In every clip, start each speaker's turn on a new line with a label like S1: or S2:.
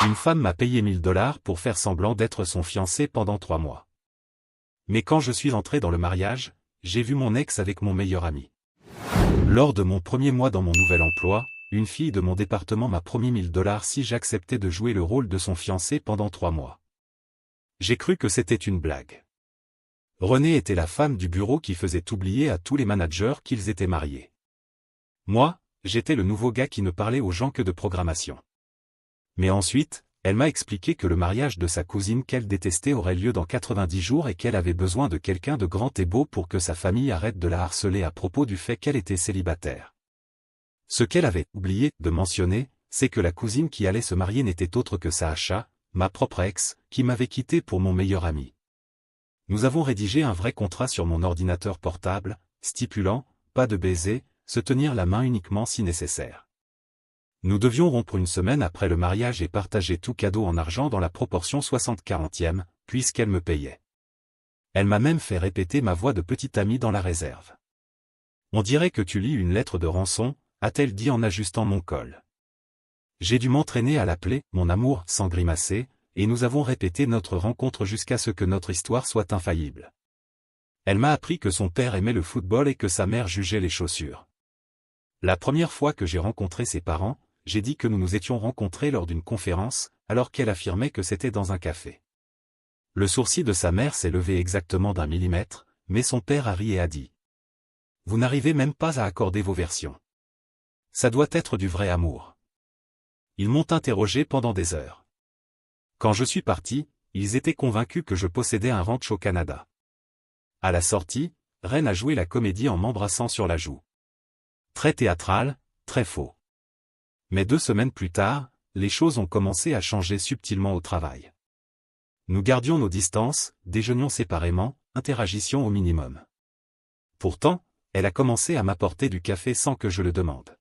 S1: Une femme m'a payé 1000 $ pour faire semblant d'être son fiancé pendant 3 mois. Mais quand je suis entré dans le mariage, j'ai vu mon ex avec mon meilleur ami. Lors de mon premier mois dans mon nouvel emploi, une fille de mon département m'a promis 1000 $ si j'acceptais de jouer le rôle de son fiancé pendant 3 mois. J'ai cru que c'était une blague. Renée était la femme du bureau qui faisait oublier à tous les managers qu'ils étaient mariés. Moi, j'étais le nouveau gars qui ne parlait aux gens que de programmation. Mais ensuite, elle m'a expliqué que le mariage de sa cousine qu'elle détestait aurait lieu dans 90 jours et qu'elle avait besoin de quelqu'un de grand et beau pour que sa famille arrête de la harceler à propos du fait qu'elle était célibataire. Ce qu'elle avait oublié de mentionner, c'est que la cousine qui allait se marier n'était autre que Sacha, ma propre ex, qui m'avait quitté pour mon meilleur ami. Nous avons rédigé un vrai contrat sur mon ordinateur portable, stipulant, pas de baiser, se tenir la main uniquement si nécessaire. Nous devions rompre une semaine après le mariage et partager tout cadeau en argent dans la proportion 60-40e, puisqu'elle me payait. Elle m'a même fait répéter ma voix de petite amie dans la réserve. On dirait que tu lis une lettre de rançon, a-t-elle dit en ajustant mon col. J'ai dû m'entraîner à l'appeler « mon amour » sans grimacer, et nous avons répété notre rencontre jusqu'à ce que notre histoire soit infaillible. Elle m'a appris que son père aimait le football et que sa mère jugeait les chaussures. La première fois que j'ai rencontré ses parents, j'ai dit que nous nous étions rencontrés lors d'une conférence, alors qu'elle affirmait que c'était dans un café. Le sourcil de sa mère s'est levé exactement d'1 millimètre, mais son père a ri et a dit « Vous n'arrivez même pas à accorder vos versions. Ça doit être du vrai amour. » Ils m'ont interrogé pendant des heures. Quand je suis parti, ils étaient convaincus que je possédais un ranch au Canada. À la sortie, Reine a joué la comédie en m'embrassant sur la joue. Très théâtral, très faux. Mais 2 semaines plus tard, les choses ont commencé à changer subtilement au travail. Nous gardions nos distances, déjeunions séparément, interagissions au minimum. Pourtant, elle a commencé à m'apporter du café sans que je le demande.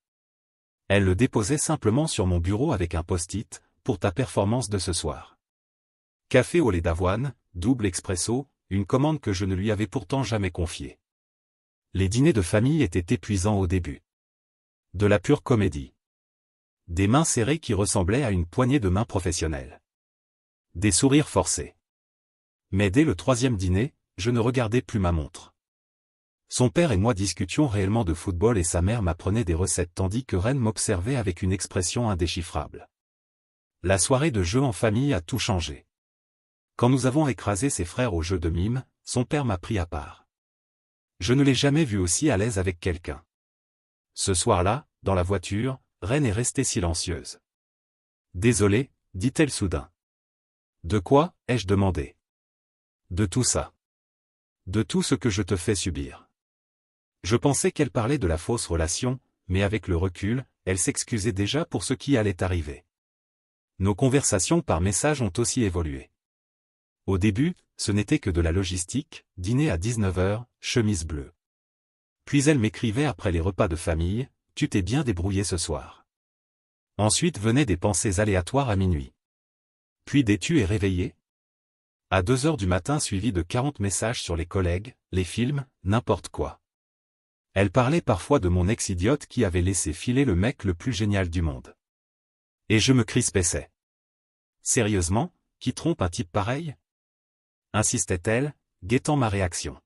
S1: Elle le déposait simplement sur mon bureau avec un post-it, pour ta performance de ce soir. Café au lait d'avoine, double expresso, une commande que je ne lui avais pourtant jamais confiée. Les dîners de famille étaient épuisants au début. De la pure comédie. Des mains serrées qui ressemblaient à une poignée de mains professionnelles. Des sourires forcés. Mais dès le 3e dîner, je ne regardais plus ma montre. Son père et moi discutions réellement de football et sa mère m'apprenait des recettes tandis que Reine m'observait avec une expression indéchiffrable. La soirée de jeu en famille a tout changé. Quand nous avons écrasé ses frères au jeu de mime, son père m'a pris à part. Je ne l'ai jamais vu aussi à l'aise avec quelqu'un. Ce soir-là, dans la voiture, Reine est restée silencieuse. « Désolée, dit-elle soudain. « De quoi ?» ai-je demandé. « De tout ça. De tout ce que je te fais subir. » Je pensais qu'elle parlait de la fausse relation, mais avec le recul, elle s'excusait déjà pour ce qui allait arriver. Nos conversations par message ont aussi évolué. Au début, ce n'était que de la logistique, dîner à 19 h, chemise bleue. Puis elle m'écrivait après les repas de famille, « Tu t'es bien débrouillé ce soir. » Ensuite venaient des pensées aléatoires à minuit. Puis des « Tu es réveillé ?» À 2 h du matin suivi de 40 messages sur les collègues, les films, n'importe quoi. Elle parlait parfois de mon ex-idiote qui avait laissé filer le mec le plus génial du monde. Et je me crispessais. Sérieusement, qui trompe un type pareil ? Insistait-elle, guettant ma réaction.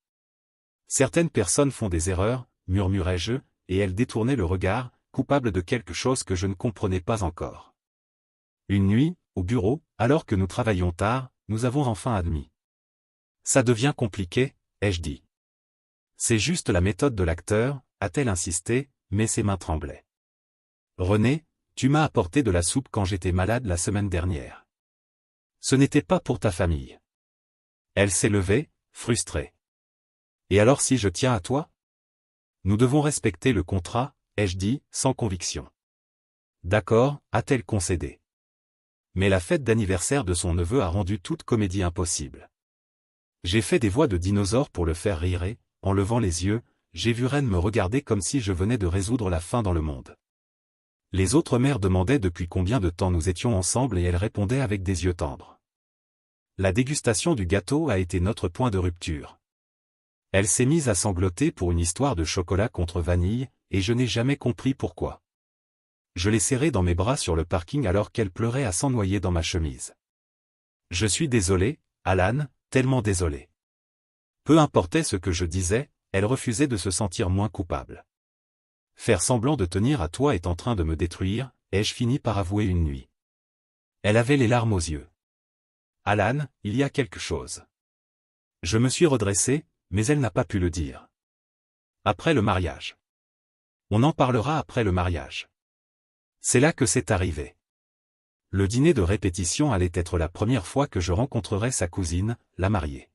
S1: Certaines personnes font des erreurs, murmurais-je, et elle détournait le regard, coupable de quelque chose que je ne comprenais pas encore. Une nuit, au bureau, alors que nous travaillions tard, nous avons enfin admis. Ça devient compliqué, ai-je dit. C'est juste la méthode de l'acteur, a-t-elle insisté, mais ses mains tremblaient. Renée, tu m'as apporté de la soupe quand j'étais malade la semaine dernière. Ce n'était pas pour ta famille. Elle s'est levée, frustrée. Et alors si je tiens à toi ? Nous devons respecter le contrat, ai-je dit, sans conviction. D'accord, a-t-elle concédé. Mais la fête d'anniversaire de son neveu a rendu toute comédie impossible. J'ai fait des voix de dinosaure pour le faire rire et, en levant les yeux, j'ai vu Reine me regarder comme si je venais de résoudre la faim dans le monde. Les autres mères demandaient depuis combien de temps nous étions ensemble et elle répondait avec des yeux tendres. La dégustation du gâteau a été notre point de rupture. Elle s'est mise à sangloter pour une histoire de chocolat contre vanille, et je n'ai jamais compris pourquoi. Je l'ai serrée dans mes bras sur le parking alors qu'elle pleurait à s'en noyer dans ma chemise. Je suis désolé, Alan, tellement désolé. Peu importait ce que je disais, elle refusait de se sentir moins coupable. Faire semblant de tenir à toi est en train de me détruire, ai-je fini par avouer une nuit. Elle avait les larmes aux yeux. Alan, il y a quelque chose. Je me suis redressé, mais elle n'a pas pu le dire. Après le mariage. On en parlera après le mariage. C'est là que c'est arrivé. Le dîner de répétition allait être la première fois que je rencontrerais sa cousine, la mariée.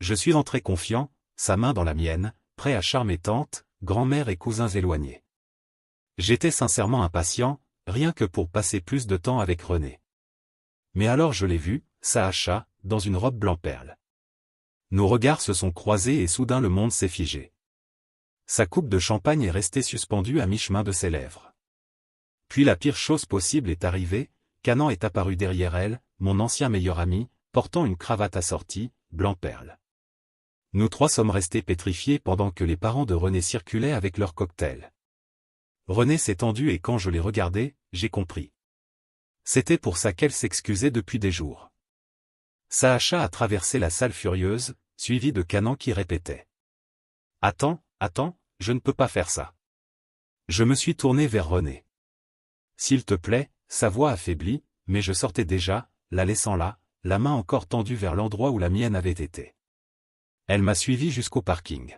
S1: Je suis entré confiant, sa main dans la mienne, prêt à charmer tante, grand-mère et cousins éloignés. J'étais sincèrement impatient, rien que pour passer plus de temps avec René. Mais alors je l'ai vue, Sacha, dans une robe blanc-perle. Nos regards se sont croisés et soudain le monde s'est figé. Sa coupe de champagne est restée suspendue à mi-chemin de ses lèvres. Puis la pire chose possible est arrivée, Canan est apparu derrière elle, mon ancien meilleur ami, portant une cravate assortie, blanc-perle. Nous trois sommes restés pétrifiés pendant que les parents de René circulaient avec leur cocktail. René s'est tendu et quand je l'ai regardé, j'ai compris. C'était pour ça qu'elle s'excusait depuis des jours. Sacha a traversé la salle furieuse, suivi de Canan qui répétait. « Attends, je ne peux pas faire ça. » Je me suis tourné vers René. S'il te plaît, sa voix affaiblie, mais je sortais déjà, la laissant là, la main encore tendue vers l'endroit où la mienne avait été. Elle m'a suivi jusqu'au parking.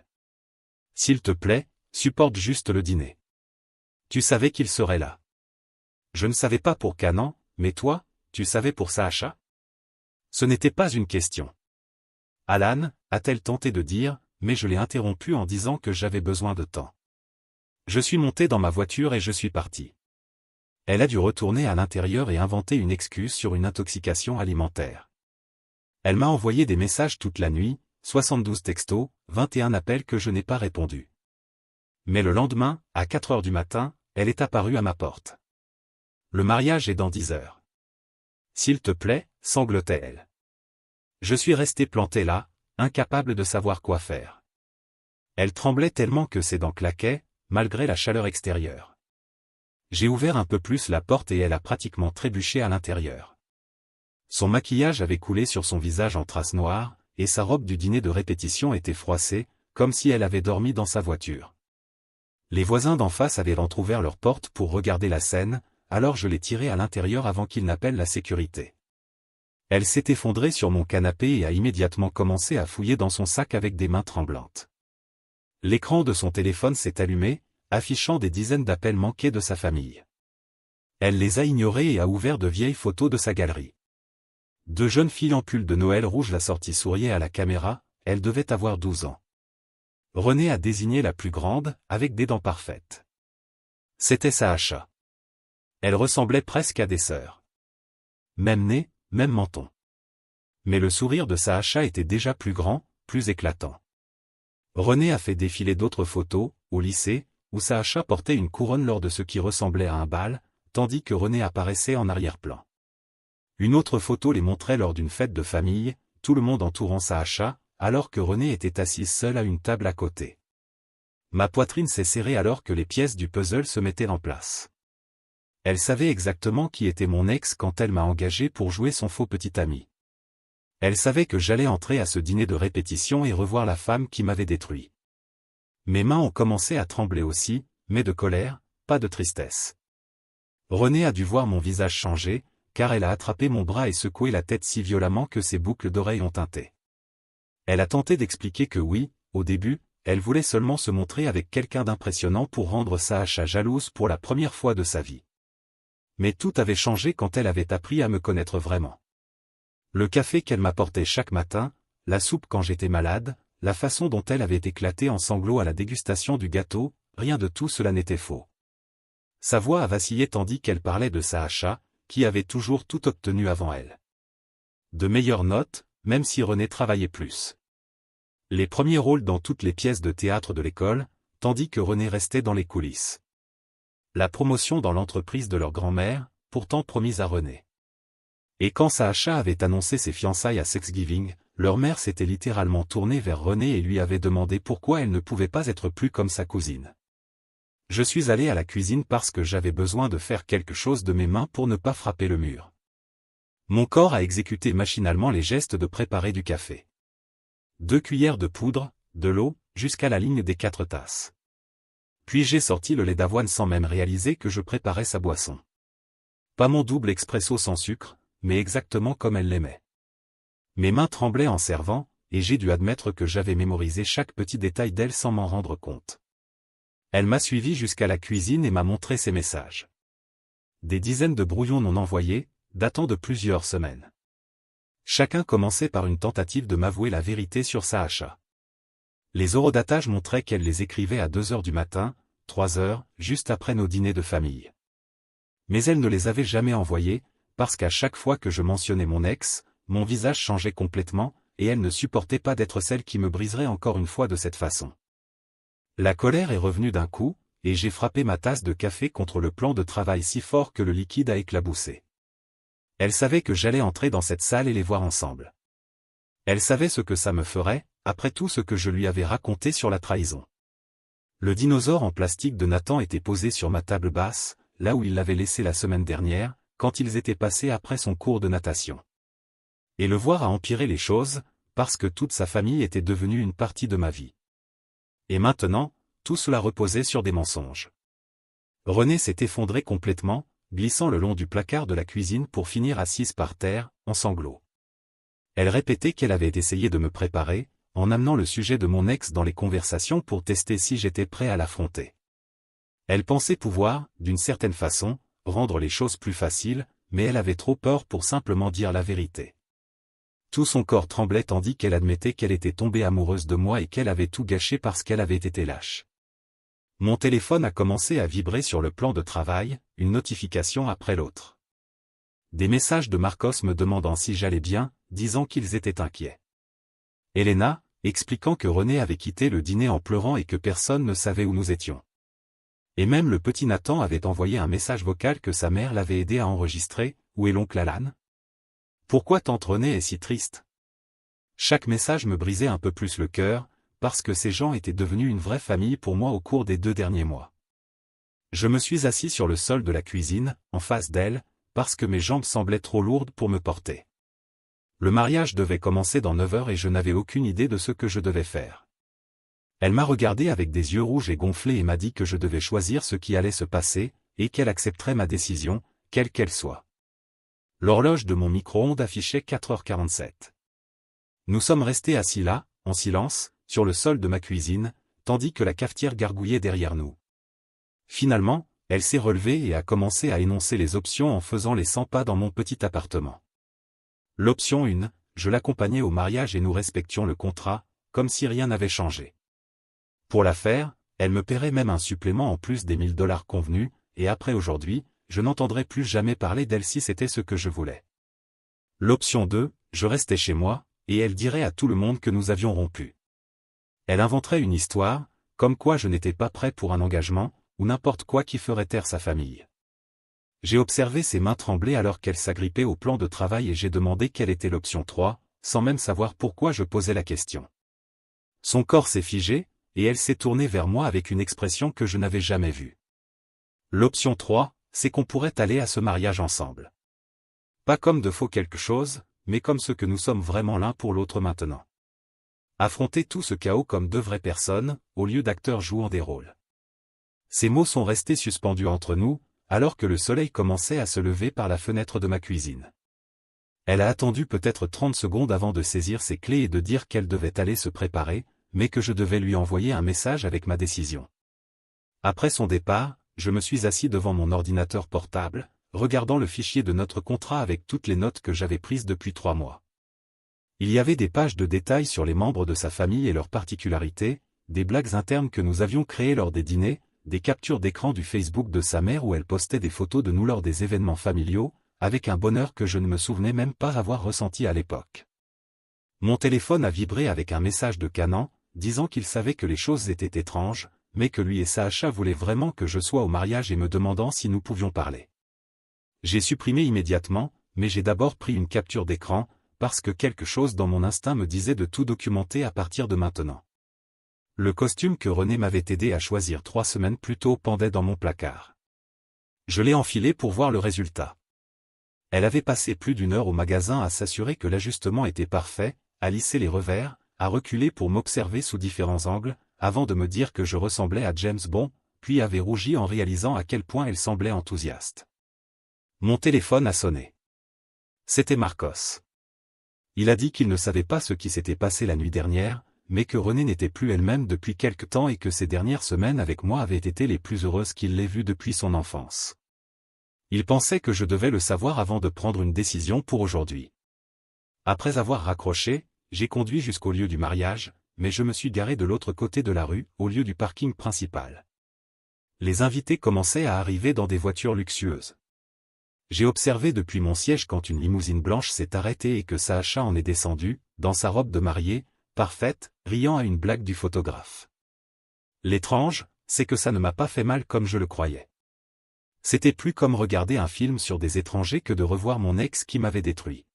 S1: S'il te plaît, supporte juste le dîner. Tu savais qu'il serait là. Je ne savais pas pour Canan, mais toi, tu savais pour Sacha? Ce n'était pas une question. Alan, a-t-elle tenté de dire, mais je l'ai interrompu en disant que j'avais besoin de temps. Je suis monté dans ma voiture et je suis parti. Elle a dû retourner à l'intérieur et inventer une excuse sur une intoxication alimentaire. Elle m'a envoyé des messages toute la nuit, 72 textos, 21 appels que je n'ai pas répondus. Mais le lendemain, à 4 heures du matin, elle est apparue à ma porte. Le mariage est dans 10 heures. S'il te plaît, sanglotait-elle. Je suis resté planté là, incapable de savoir quoi faire. Elle tremblait tellement que ses dents claquaient, malgré la chaleur extérieure. J'ai ouvert un peu plus la porte et elle a pratiquement trébuché à l'intérieur. Son maquillage avait coulé sur son visage en traces noires, et sa robe du dîner de répétition était froissée, comme si elle avait dormi dans sa voiture. Les voisins d'en face avaient entrouvert leur porte pour regarder la scène, alors je l'ai tirée à l'intérieur avant qu'ils n'appellent la sécurité. Elle s'est effondrée sur mon canapé et a immédiatement commencé à fouiller dans son sac avec des mains tremblantes. L'écran de son téléphone s'est allumé, affichant des dizaines d'appels manqués de sa famille. Elle les a ignorés et a ouvert de vieilles photos de sa galerie. Deux jeunes filles en pull de Noël rouge la sortie souriait à la caméra, elle devait avoir 12 ans. René a désigné la plus grande, avec des dents parfaites. C'était Sacha. Elle ressemblait presque à des sœurs. Même nez, même menton. Mais le sourire de Sacha était déjà plus grand, plus éclatant. René a fait défiler d'autres photos, au lycée, où Sacha portait une couronne lors de ce qui ressemblait à un bal, tandis que René apparaissait en arrière-plan. Une autre photo les montrait lors d'une fête de famille, tout le monde entourant Sacha, alors que René était assise seule à une table à côté. Ma poitrine s'est serrée alors que les pièces du puzzle se mettaient en place. Elle savait exactement qui était mon ex quand elle m'a engagé pour jouer son faux petit ami. Elle savait que j'allais entrer à ce dîner de répétition et revoir la femme qui m'avait détruit. Mes mains ont commencé à trembler aussi, mais de colère, pas de tristesse. René a dû voir mon visage changer, car elle a attrapé mon bras et secoué la tête si violemment que ses boucles d'oreilles ont tinté. Elle a tenté d'expliquer que oui, au début, elle voulait seulement se montrer avec quelqu'un d'impressionnant pour rendre Sacha jalouse pour la première fois de sa vie. Mais tout avait changé quand elle avait appris à me connaître vraiment. Le café qu'elle m'apportait chaque matin, la soupe quand j'étais malade, la façon dont elle avait éclaté en sanglots à la dégustation du gâteau, rien de tout cela n'était faux. Sa voix a vacillé tandis qu'elle parlait de Sacha, qui avait toujours tout obtenu avant elle. De meilleures notes, même si René travaillait plus. Les premiers rôles dans toutes les pièces de théâtre de l'école, tandis que René restait dans les coulisses. La promotion dans l'entreprise de leur grand-mère, pourtant promise à René. Et quand Sacha avait annoncé ses fiançailles à Thanksgiving, leur mère s'était littéralement tournée vers René et lui avait demandé pourquoi elle ne pouvait pas être plus comme sa cousine. Je suis allé à la cuisine parce que j'avais besoin de faire quelque chose de mes mains pour ne pas frapper le mur. Mon corps a exécuté machinalement les gestes de préparer du café. 2 cuillères de poudre, de l'eau, jusqu'à la ligne des 4 tasses. Puis j'ai sorti le lait d'avoine sans même réaliser que je préparais sa boisson. Pas mon double expresso sans sucre, mais exactement comme elle l'aimait. Mes mains tremblaient en servant, et j'ai dû admettre que j'avais mémorisé chaque petit détail d'elle sans m'en rendre compte. Elle m'a suivi jusqu'à la cuisine et m'a montré ses messages. Des dizaines de brouillons non envoyés, datant de plusieurs semaines. Chacun commençait par une tentative de m'avouer la vérité sur sa achat. Les horodatage montraient qu'elle les écrivait à 2 heures du matin, 3 heures, juste après nos dîners de famille. Mais elle ne les avait jamais envoyés, parce qu'à chaque fois que je mentionnais mon ex, mon visage changeait complètement, et elle ne supportait pas d'être celle qui me briserait encore une fois de cette façon. La colère est revenue d'un coup, et j'ai frappé ma tasse de café contre le plan de travail si fort que le liquide a éclaboussé. Elle savait que j'allais entrer dans cette salle et les voir ensemble. Elle savait ce que ça me ferait, après tout ce que je lui avais raconté sur la trahison. Le dinosaure en plastique de Nathan était posé sur ma table basse, là où il l'avait laissé la semaine dernière, quand ils étaient passés après son cours de natation. Et le voir a empiré les choses, parce que toute sa famille était devenue une partie de ma vie. Et maintenant, tout cela reposait sur des mensonges. René s'est effondré complètement, glissant le long du placard de la cuisine pour finir assise par terre, en sanglots. Elle répétait qu'elle avait essayé de me préparer, en amenant le sujet de mon ex dans les conversations pour tester si j'étais prêt à l'affronter. Elle pensait pouvoir, d'une certaine façon, rendre les choses plus faciles, mais elle avait trop peur pour simplement dire la vérité. Tout son corps tremblait tandis qu'elle admettait qu'elle était tombée amoureuse de moi et qu'elle avait tout gâché parce qu'elle avait été lâche. Mon téléphone a commencé à vibrer sur le plan de travail, une notification après l'autre. Des messages de Marcos me demandant si j'allais bien, disant qu'ils étaient inquiets. Elena, expliquant que René avait quitté le dîner en pleurant et que personne ne savait où nous étions. Et même le petit Nathan avait envoyé un message vocal que sa mère l'avait aidé à enregistrer. Où est l'oncle Alan? Pourquoi tante Renée est si triste? Chaque message me brisait un peu plus le cœur, parce que ces gens étaient devenus une vraie famille pour moi au cours des 2 derniers mois. Je me suis assis sur le sol de la cuisine, en face d'elle, parce que mes jambes semblaient trop lourdes pour me porter. Le mariage devait commencer dans 9 heures et je n'avais aucune idée de ce que je devais faire. Elle m'a regardé avec des yeux rouges et gonflés et m'a dit que je devais choisir ce qui allait se passer, et qu'elle accepterait ma décision, quelle qu'elle soit. L'horloge de mon micro-ondes affichait 4h47. Nous sommes restés assis là, en silence, sur le sol de ma cuisine, tandis que la cafetière gargouillait derrière nous. Finalement, elle s'est relevée et a commencé à énoncer les options en faisant les 100 pas dans mon petit appartement. L'option 1, je l'accompagnais au mariage et nous respections le contrat, comme si rien n'avait changé. Pour la faire, elle me paierait même un supplément en plus des $1000 convenus, et après aujourd'hui, je n'entendrais plus jamais parler d'elle si c'était ce que je voulais. L'option 2, je restais chez moi, et elle dirait à tout le monde que nous avions rompu. Elle inventerait une histoire, comme quoi je n'étais pas prêt pour un engagement, ou n'importe quoi qui ferait taire sa famille. J'ai observé ses mains trembler alors qu'elle s'agrippait au plan de travail et j'ai demandé quelle était l'option 3, sans même savoir pourquoi je posais la question. Son corps s'est figé, et elle s'est tournée vers moi avec une expression que je n'avais jamais vue. L'option 3, c'est qu'on pourrait aller à ce mariage ensemble. Pas comme de faux quelque chose, mais comme ce que nous sommes vraiment l'un pour l'autre maintenant. Affronter tout ce chaos comme 2 vraies personnes, au lieu d'acteurs jouant des rôles. Ces mots sont restés suspendus entre nous, alors que le soleil commençait à se lever par la fenêtre de ma cuisine. Elle a attendu peut-être 30 secondes avant de saisir ses clés et de dire qu'elle devait aller se préparer, mais que je devais lui envoyer un message avec ma décision. Après son départ, je me suis assis devant mon ordinateur portable, regardant le fichier de notre contrat avec toutes les notes que j'avais prises depuis 3 mois. Il y avait des pages de détails sur les membres de sa famille et leurs particularités, des blagues internes que nous avions créées lors des dîners, des captures d'écran du Facebook de sa mère où elle postait des photos de nous lors des événements familiaux, avec un bonheur que je ne me souvenais même pas avoir ressenti à l'époque. Mon téléphone a vibré avec un message de Canan, disant qu'il savait que les choses étaient étranges, mais que lui et Sacha voulaient vraiment que je sois au mariage et me demandant si nous pouvions parler. J'ai supprimé immédiatement, mais j'ai d'abord pris une capture d'écran, parce que quelque chose dans mon instinct me disait de tout documenter à partir de maintenant. Le costume que René m'avait aidé à choisir 3 semaines plus tôt pendait dans mon placard. Je l'ai enfilé pour voir le résultat. Elle avait passé plus d'1 heure au magasin à s'assurer que l'ajustement était parfait, à lisser les revers, à reculer pour m'observer sous différents angles, avant de me dire que je ressemblais à James Bond, puis avait rougi en réalisant à quel point elle semblait enthousiaste. Mon téléphone a sonné. C'était Marcos. Il a dit qu'il ne savait pas ce qui s'était passé la nuit dernière, mais que Renée n'était plus elle-même depuis quelque temps et que ces dernières semaines avec moi avaient été les plus heureuses qu'il l'ait vues depuis son enfance. Il pensait que je devais le savoir avant de prendre une décision pour aujourd'hui. Après avoir raccroché, j'ai conduit jusqu'au lieu du mariage, mais je me suis garé de l'autre côté de la rue, au lieu du parking principal. Les invités commençaient à arriver dans des voitures luxueuses. J'ai observé depuis mon siège quand une limousine blanche s'est arrêtée et que Sacha en est descendue, dans sa robe de mariée, parfaite, riant à une blague du photographe. L'étrange, c'est que ça ne m'a pas fait mal comme je le croyais. C'était plus comme regarder un film sur des étrangers que de revoir mon ex qui m'avait détruit.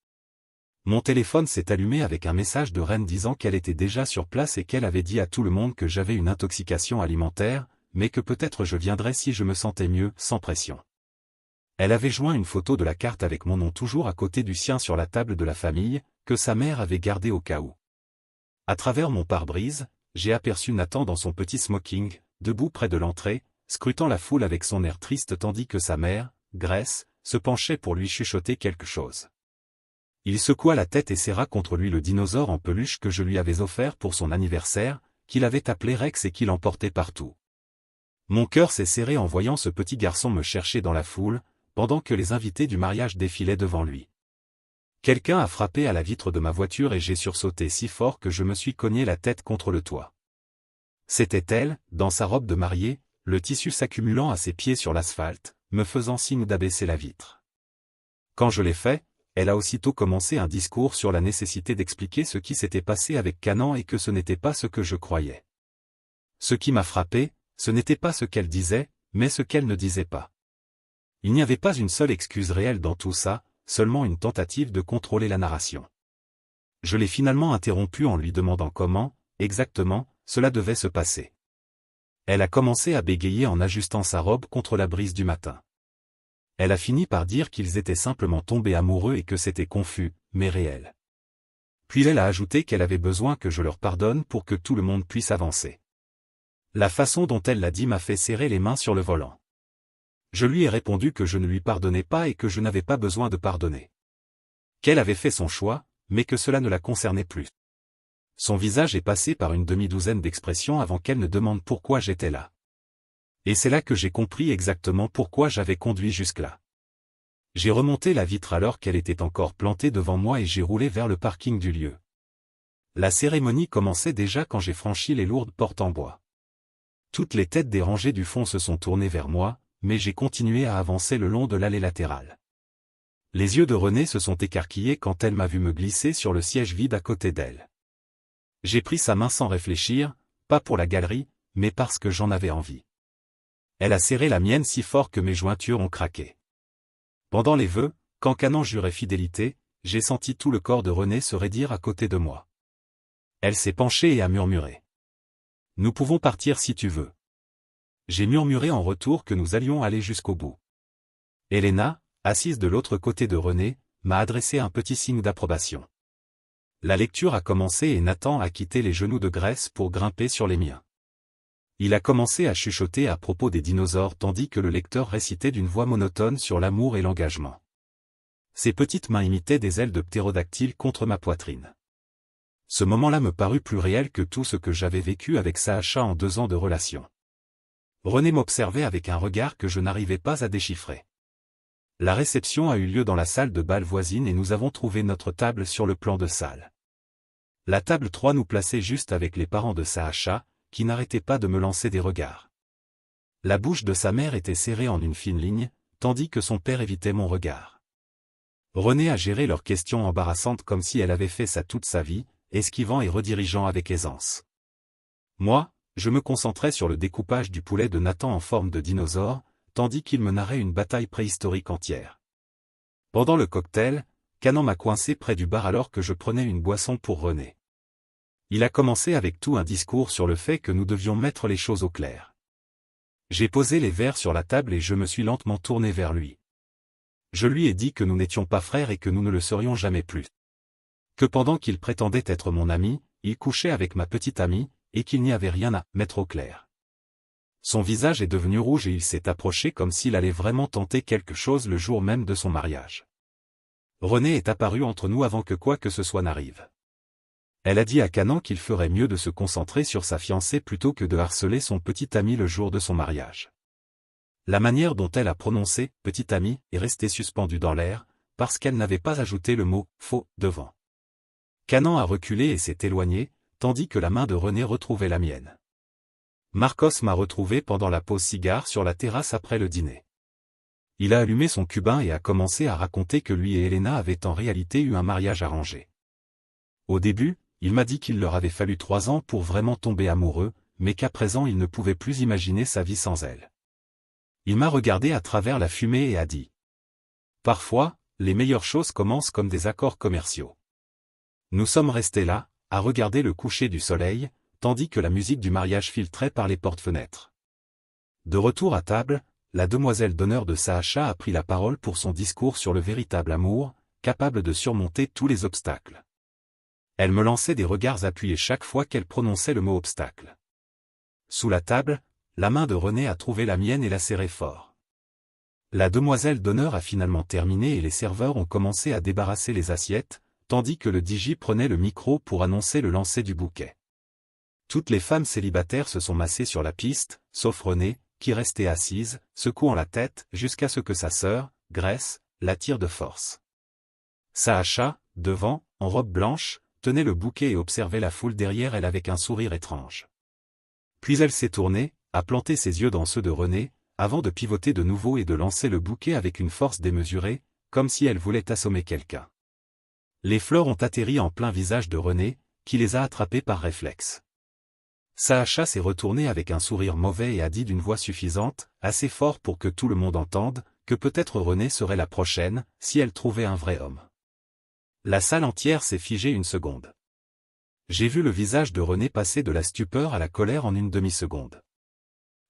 S1: Mon téléphone s'est allumé avec un message de Reine disant qu'elle était déjà sur place et qu'elle avait dit à tout le monde que j'avais une intoxication alimentaire, mais que peut-être je viendrais si je me sentais mieux, sans pression. Elle avait joint une photo de la carte avec mon nom toujours à côté du sien sur la table de la famille, que sa mère avait gardée au cas où. À travers mon pare-brise, j'ai aperçu Nathan dans son petit smoking, debout près de l'entrée, scrutant la foule avec son air triste tandis que sa mère, Grace, se penchait pour lui chuchoter quelque chose. Il secoua la tête et serra contre lui le dinosaure en peluche que je lui avais offert pour son anniversaire, qu'il avait appelé Rex et qu'il emportait partout. Mon cœur s'est serré en voyant ce petit garçon me chercher dans la foule, pendant que les invités du mariage défilaient devant lui. Quelqu'un a frappé à la vitre de ma voiture et j'ai sursauté si fort que je me suis cogné la tête contre le toit. C'était elle, dans sa robe de mariée, le tissu s'accumulant à ses pieds sur l'asphalte, me faisant signe d'abaisser la vitre. Quand je l'ai fait, elle a aussitôt commencé un discours sur la nécessité d'expliquer ce qui s'était passé avec Canan et que ce n'était pas ce que je croyais. Ce qui m'a frappé, ce n'était pas ce qu'elle disait, mais ce qu'elle ne disait pas. Il n'y avait pas une seule excuse réelle dans tout ça, seulement une tentative de contrôler la narration. Je l'ai finalement interrompue en lui demandant comment, exactement, cela devait se passer. Elle a commencé à bégayer en ajustant sa robe contre la brise du matin. Elle a fini par dire qu'ils étaient simplement tombés amoureux et que c'était confus, mais réel. Puis elle a ajouté qu'elle avait besoin que je leur pardonne pour que tout le monde puisse avancer. La façon dont elle l'a dit m'a fait serrer les mains sur le volant. Je lui ai répondu que je ne lui pardonnais pas et que je n'avais pas besoin de pardonner. Qu'elle avait fait son choix, mais que cela ne la concernait plus. Son visage est passé par une demi-douzaine d'expressions avant qu'elle ne demande pourquoi j'étais là. Et c'est là que j'ai compris exactement pourquoi j'avais conduit jusque-là. J'ai remonté la vitre alors qu'elle était encore plantée devant moi et j'ai roulé vers le parking du lieu. La cérémonie commençait déjà quand j'ai franchi les lourdes portes en bois. Toutes les têtes des rangées du fond se sont tournées vers moi, mais j'ai continué à avancer le long de l'allée latérale. Les yeux de Renée se sont écarquillés quand elle m'a vu me glisser sur le siège vide à côté d'elle. J'ai pris sa main sans réfléchir, pas pour la galerie, mais parce que j'en avais envie. Elle a serré la mienne si fort que mes jointures ont craqué. Pendant les vœux, quand Canan jurait fidélité, j'ai senti tout le corps de Renée se raidir à côté de moi. Elle s'est penchée et a murmuré. « Nous pouvons partir si tu veux. » J'ai murmuré en retour que nous allions aller jusqu'au bout. Elena, assise de l'autre côté de Renée, m'a adressé un petit signe d'approbation. La lecture a commencé et Nathan a quitté les genoux de Grace pour grimper sur les miens. Il a commencé à chuchoter à propos des dinosaures tandis que le lecteur récitait d'une voix monotone sur l'amour et l'engagement. Ses petites mains imitaient des ailes de ptérodactyle contre ma poitrine. Ce moment-là me parut plus réel que tout ce que j'avais vécu avec Sacha en 2 ans de relation. Renée m'observait avec un regard que je n'arrivais pas à déchiffrer. La réception a eu lieu dans la salle de bal voisine et nous avons trouvé notre table sur le plan de salle. La table 3 nous plaçait juste avec les parents de Sacha, qui n'arrêtait pas de me lancer des regards. La bouche de sa mère était serrée en une fine ligne, tandis que son père évitait mon regard. Renée a géré leurs questions embarrassantes comme si elle avait fait ça toute sa vie, esquivant et redirigeant avec aisance. Moi, je me concentrais sur le découpage du poulet de Nathan en forme de dinosaure, tandis qu'il me narrait une bataille préhistorique entière. Pendant le cocktail, Canan m'a coincé près du bar alors que je prenais une boisson pour Renée. Il a commencé avec tout un discours sur le fait que nous devions mettre les choses au clair. J'ai posé les verres sur la table et je me suis lentement tourné vers lui. Je lui ai dit que nous n'étions pas frères et que nous ne le serions jamais plus. Que pendant qu'il prétendait être mon ami, il couchait avec ma petite amie, et qu'il n'y avait rien à mettre au clair. Son visage est devenu rouge et il s'est approché comme s'il allait vraiment tenter quelque chose le jour même de son mariage. René est apparu entre nous avant que quoi que ce soit n'arrive. Elle a dit à Canan qu'il ferait mieux de se concentrer sur sa fiancée plutôt que de harceler son petit ami le jour de son mariage. La manière dont elle a prononcé « petit ami » est restée suspendue dans l'air, parce qu'elle n'avait pas ajouté le mot « faux » devant. Canan a reculé et s'est éloigné, tandis que la main de René retrouvait la mienne. Marcos m'a retrouvé pendant la pause cigare sur la terrasse après le dîner. Il a allumé son cubain et a commencé à raconter que lui et Elena avaient en réalité eu un mariage arrangé. Au début, il m'a dit qu'il leur avait fallu 3 ans pour vraiment tomber amoureux, mais qu'à présent il ne pouvait plus imaginer sa vie sans elle. Il m'a regardé à travers la fumée et a dit « Parfois, les meilleures choses commencent comme des accords commerciaux. » Nous sommes restés là, à regarder le coucher du soleil, tandis que la musique du mariage filtrait par les portes-fenêtres. De retour à table, la demoiselle d'honneur de Sacha a pris la parole pour son discours sur le véritable amour, capable de surmonter tous les obstacles. Elle me lançait des regards appuyés chaque fois qu'elle prononçait le mot obstacle. Sous la table, la main de René a trouvé la mienne et l'a serrée fort. La demoiselle d'honneur a finalement terminé et les serveurs ont commencé à débarrasser les assiettes, tandis que le DJ prenait le micro pour annoncer le lancer du bouquet. Toutes les femmes célibataires se sont massées sur la piste, sauf René, qui restait assise, secouant la tête, jusqu'à ce que sa sœur, Grace, la tire de force. Sacha, devant, en robe blanche, tenait le bouquet et observait la foule derrière elle avec un sourire étrange. Puis elle s'est tournée, a planté ses yeux dans ceux de René, avant de pivoter de nouveau et de lancer le bouquet avec une force démesurée, comme si elle voulait assommer quelqu'un. Les fleurs ont atterri en plein visage de René, qui les a attrapées par réflexe. Sacha s'est retourné avec un sourire mauvais et a dit d'une voix suffisante, assez fort pour que tout le monde entende, que peut-être René serait la prochaine, si elle trouvait un vrai homme. La salle entière s'est figée une seconde. J'ai vu le visage de René passer de la stupeur à la colère en une demi-seconde.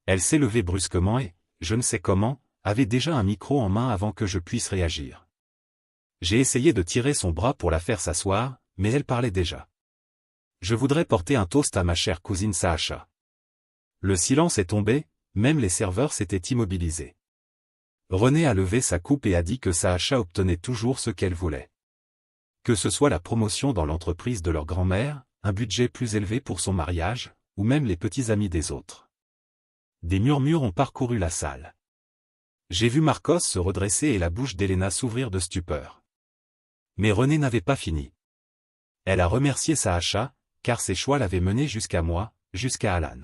S1: Elle s'est levée brusquement et, je ne sais comment, avait déjà un micro en main avant que je puisse réagir. J'ai essayé de tirer son bras pour la faire s'asseoir, mais elle parlait déjà. Je voudrais porter un toast à ma chère cousine Sacha. Le silence est tombé, même les serveurs s'étaient immobilisés. René a levé sa coupe et a dit que Sacha obtenait toujours ce qu'elle voulait. Que ce soit la promotion dans l'entreprise de leur grand-mère, un budget plus élevé pour son mariage, ou même les petits amis des autres. Des murmures ont parcouru la salle. J'ai vu Marcos se redresser et la bouche d'Elena s'ouvrir de stupeur. Mais René n'avait pas fini. Elle a remercié Sacha, car ses choix l'avaient mené jusqu'à moi, jusqu'à Alan.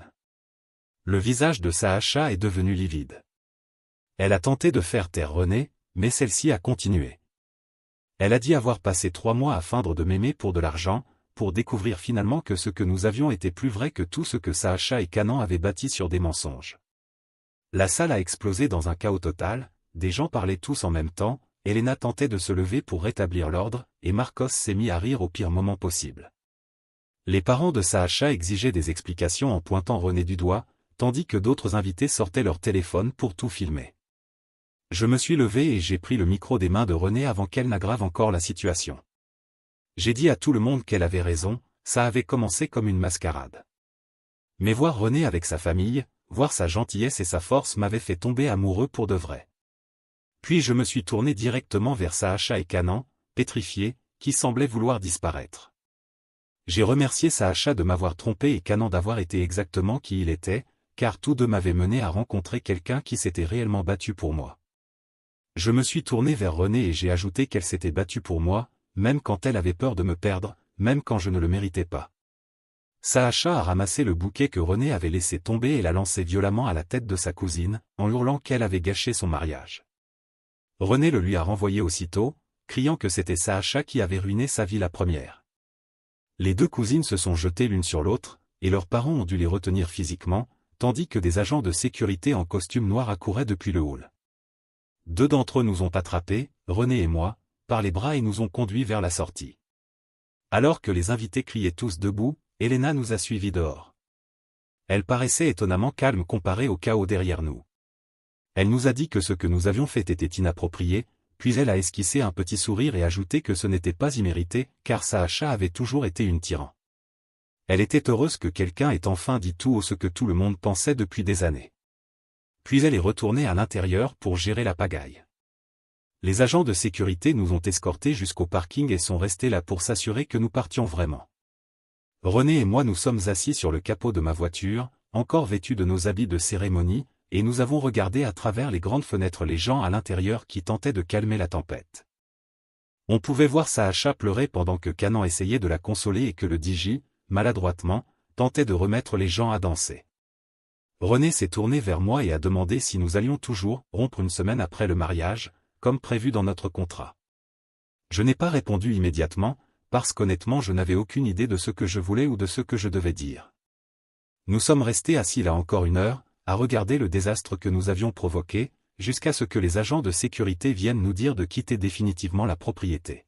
S1: Le visage de Sacha est devenu livide. Elle a tenté de faire taire René, mais celle-ci a continué. Elle a dit avoir passé 3 mois à feindre de m'aimer pour de l'argent, pour découvrir finalement que ce que nous avions était plus vrai que tout ce que Sacha et Canan avaient bâti sur des mensonges. La salle a explosé dans un chaos total, des gens parlaient tous en même temps, Elena tentait de se lever pour rétablir l'ordre, et Marcos s'est mis à rire au pire moment possible. Les parents de Sacha exigeaient des explications en pointant René du doigt, tandis que d'autres invités sortaient leur téléphone pour tout filmer. Je me suis levé et j'ai pris le micro des mains de René avant qu'elle n'aggrave encore la situation. J'ai dit à tout le monde qu'elle avait raison, ça avait commencé comme une mascarade. Mais voir René avec sa famille, voir sa gentillesse et sa force m'avait fait tomber amoureux pour de vrai. Puis je me suis tourné directement vers Sacha et Canan, pétrifiés, qui semblaient vouloir disparaître. J'ai remercié Sacha de m'avoir trompé et Canan d'avoir été exactement qui il était, car tous deux m'avaient mené à rencontrer quelqu'un qui s'était réellement battu pour moi. Je me suis tourné vers René et j'ai ajouté qu'elle s'était battue pour moi, même quand elle avait peur de me perdre, même quand je ne le méritais pas. Sacha a ramassé le bouquet que René avait laissé tomber et l'a lancé violemment à la tête de sa cousine, en hurlant qu'elle avait gâché son mariage. René le lui a renvoyé aussitôt, criant que c'était Sacha qui avait ruiné sa vie la première. Les deux cousines se sont jetées l'une sur l'autre, et leurs parents ont dû les retenir physiquement, tandis que des agents de sécurité en costume noir accouraient depuis le hall. 2 d'entre eux nous ont attrapés, René et moi, par les bras et nous ont conduits vers la sortie. Alors que les invités criaient tous debout, Elena nous a suivis dehors. Elle paraissait étonnamment calme comparée au chaos derrière nous. Elle nous a dit que ce que nous avions fait était inapproprié, puis elle a esquissé un petit sourire et ajouté que ce n'était pas immérité, car Sacha avait toujours été une tyran. Elle était heureuse que quelqu'un ait enfin dit tout haut ce que tout le monde pensait depuis des années. Puis elle est retournée à l'intérieur pour gérer la pagaille. Les agents de sécurité nous ont escortés jusqu'au parking et sont restés là pour s'assurer que nous partions vraiment. René et moi nous sommes assis sur le capot de ma voiture, encore vêtus de nos habits de cérémonie, et nous avons regardé à travers les grandes fenêtres les gens à l'intérieur qui tentaient de calmer la tempête. On pouvait voir Sacha pleurer pendant que Canan essayait de la consoler et que le DJ, maladroitement, tentait de remettre les gens à danser. René s'est tourné vers moi et a demandé si nous allions toujours rompre une semaine après le mariage, comme prévu dans notre contrat. Je n'ai pas répondu immédiatement, parce qu'honnêtement je n'avais aucune idée de ce que je voulais ou de ce que je devais dire. Nous sommes restés assis là encore 1 heure, à regarder le désastre que nous avions provoqué, jusqu'à ce que les agents de sécurité viennent nous dire de quitter définitivement la propriété.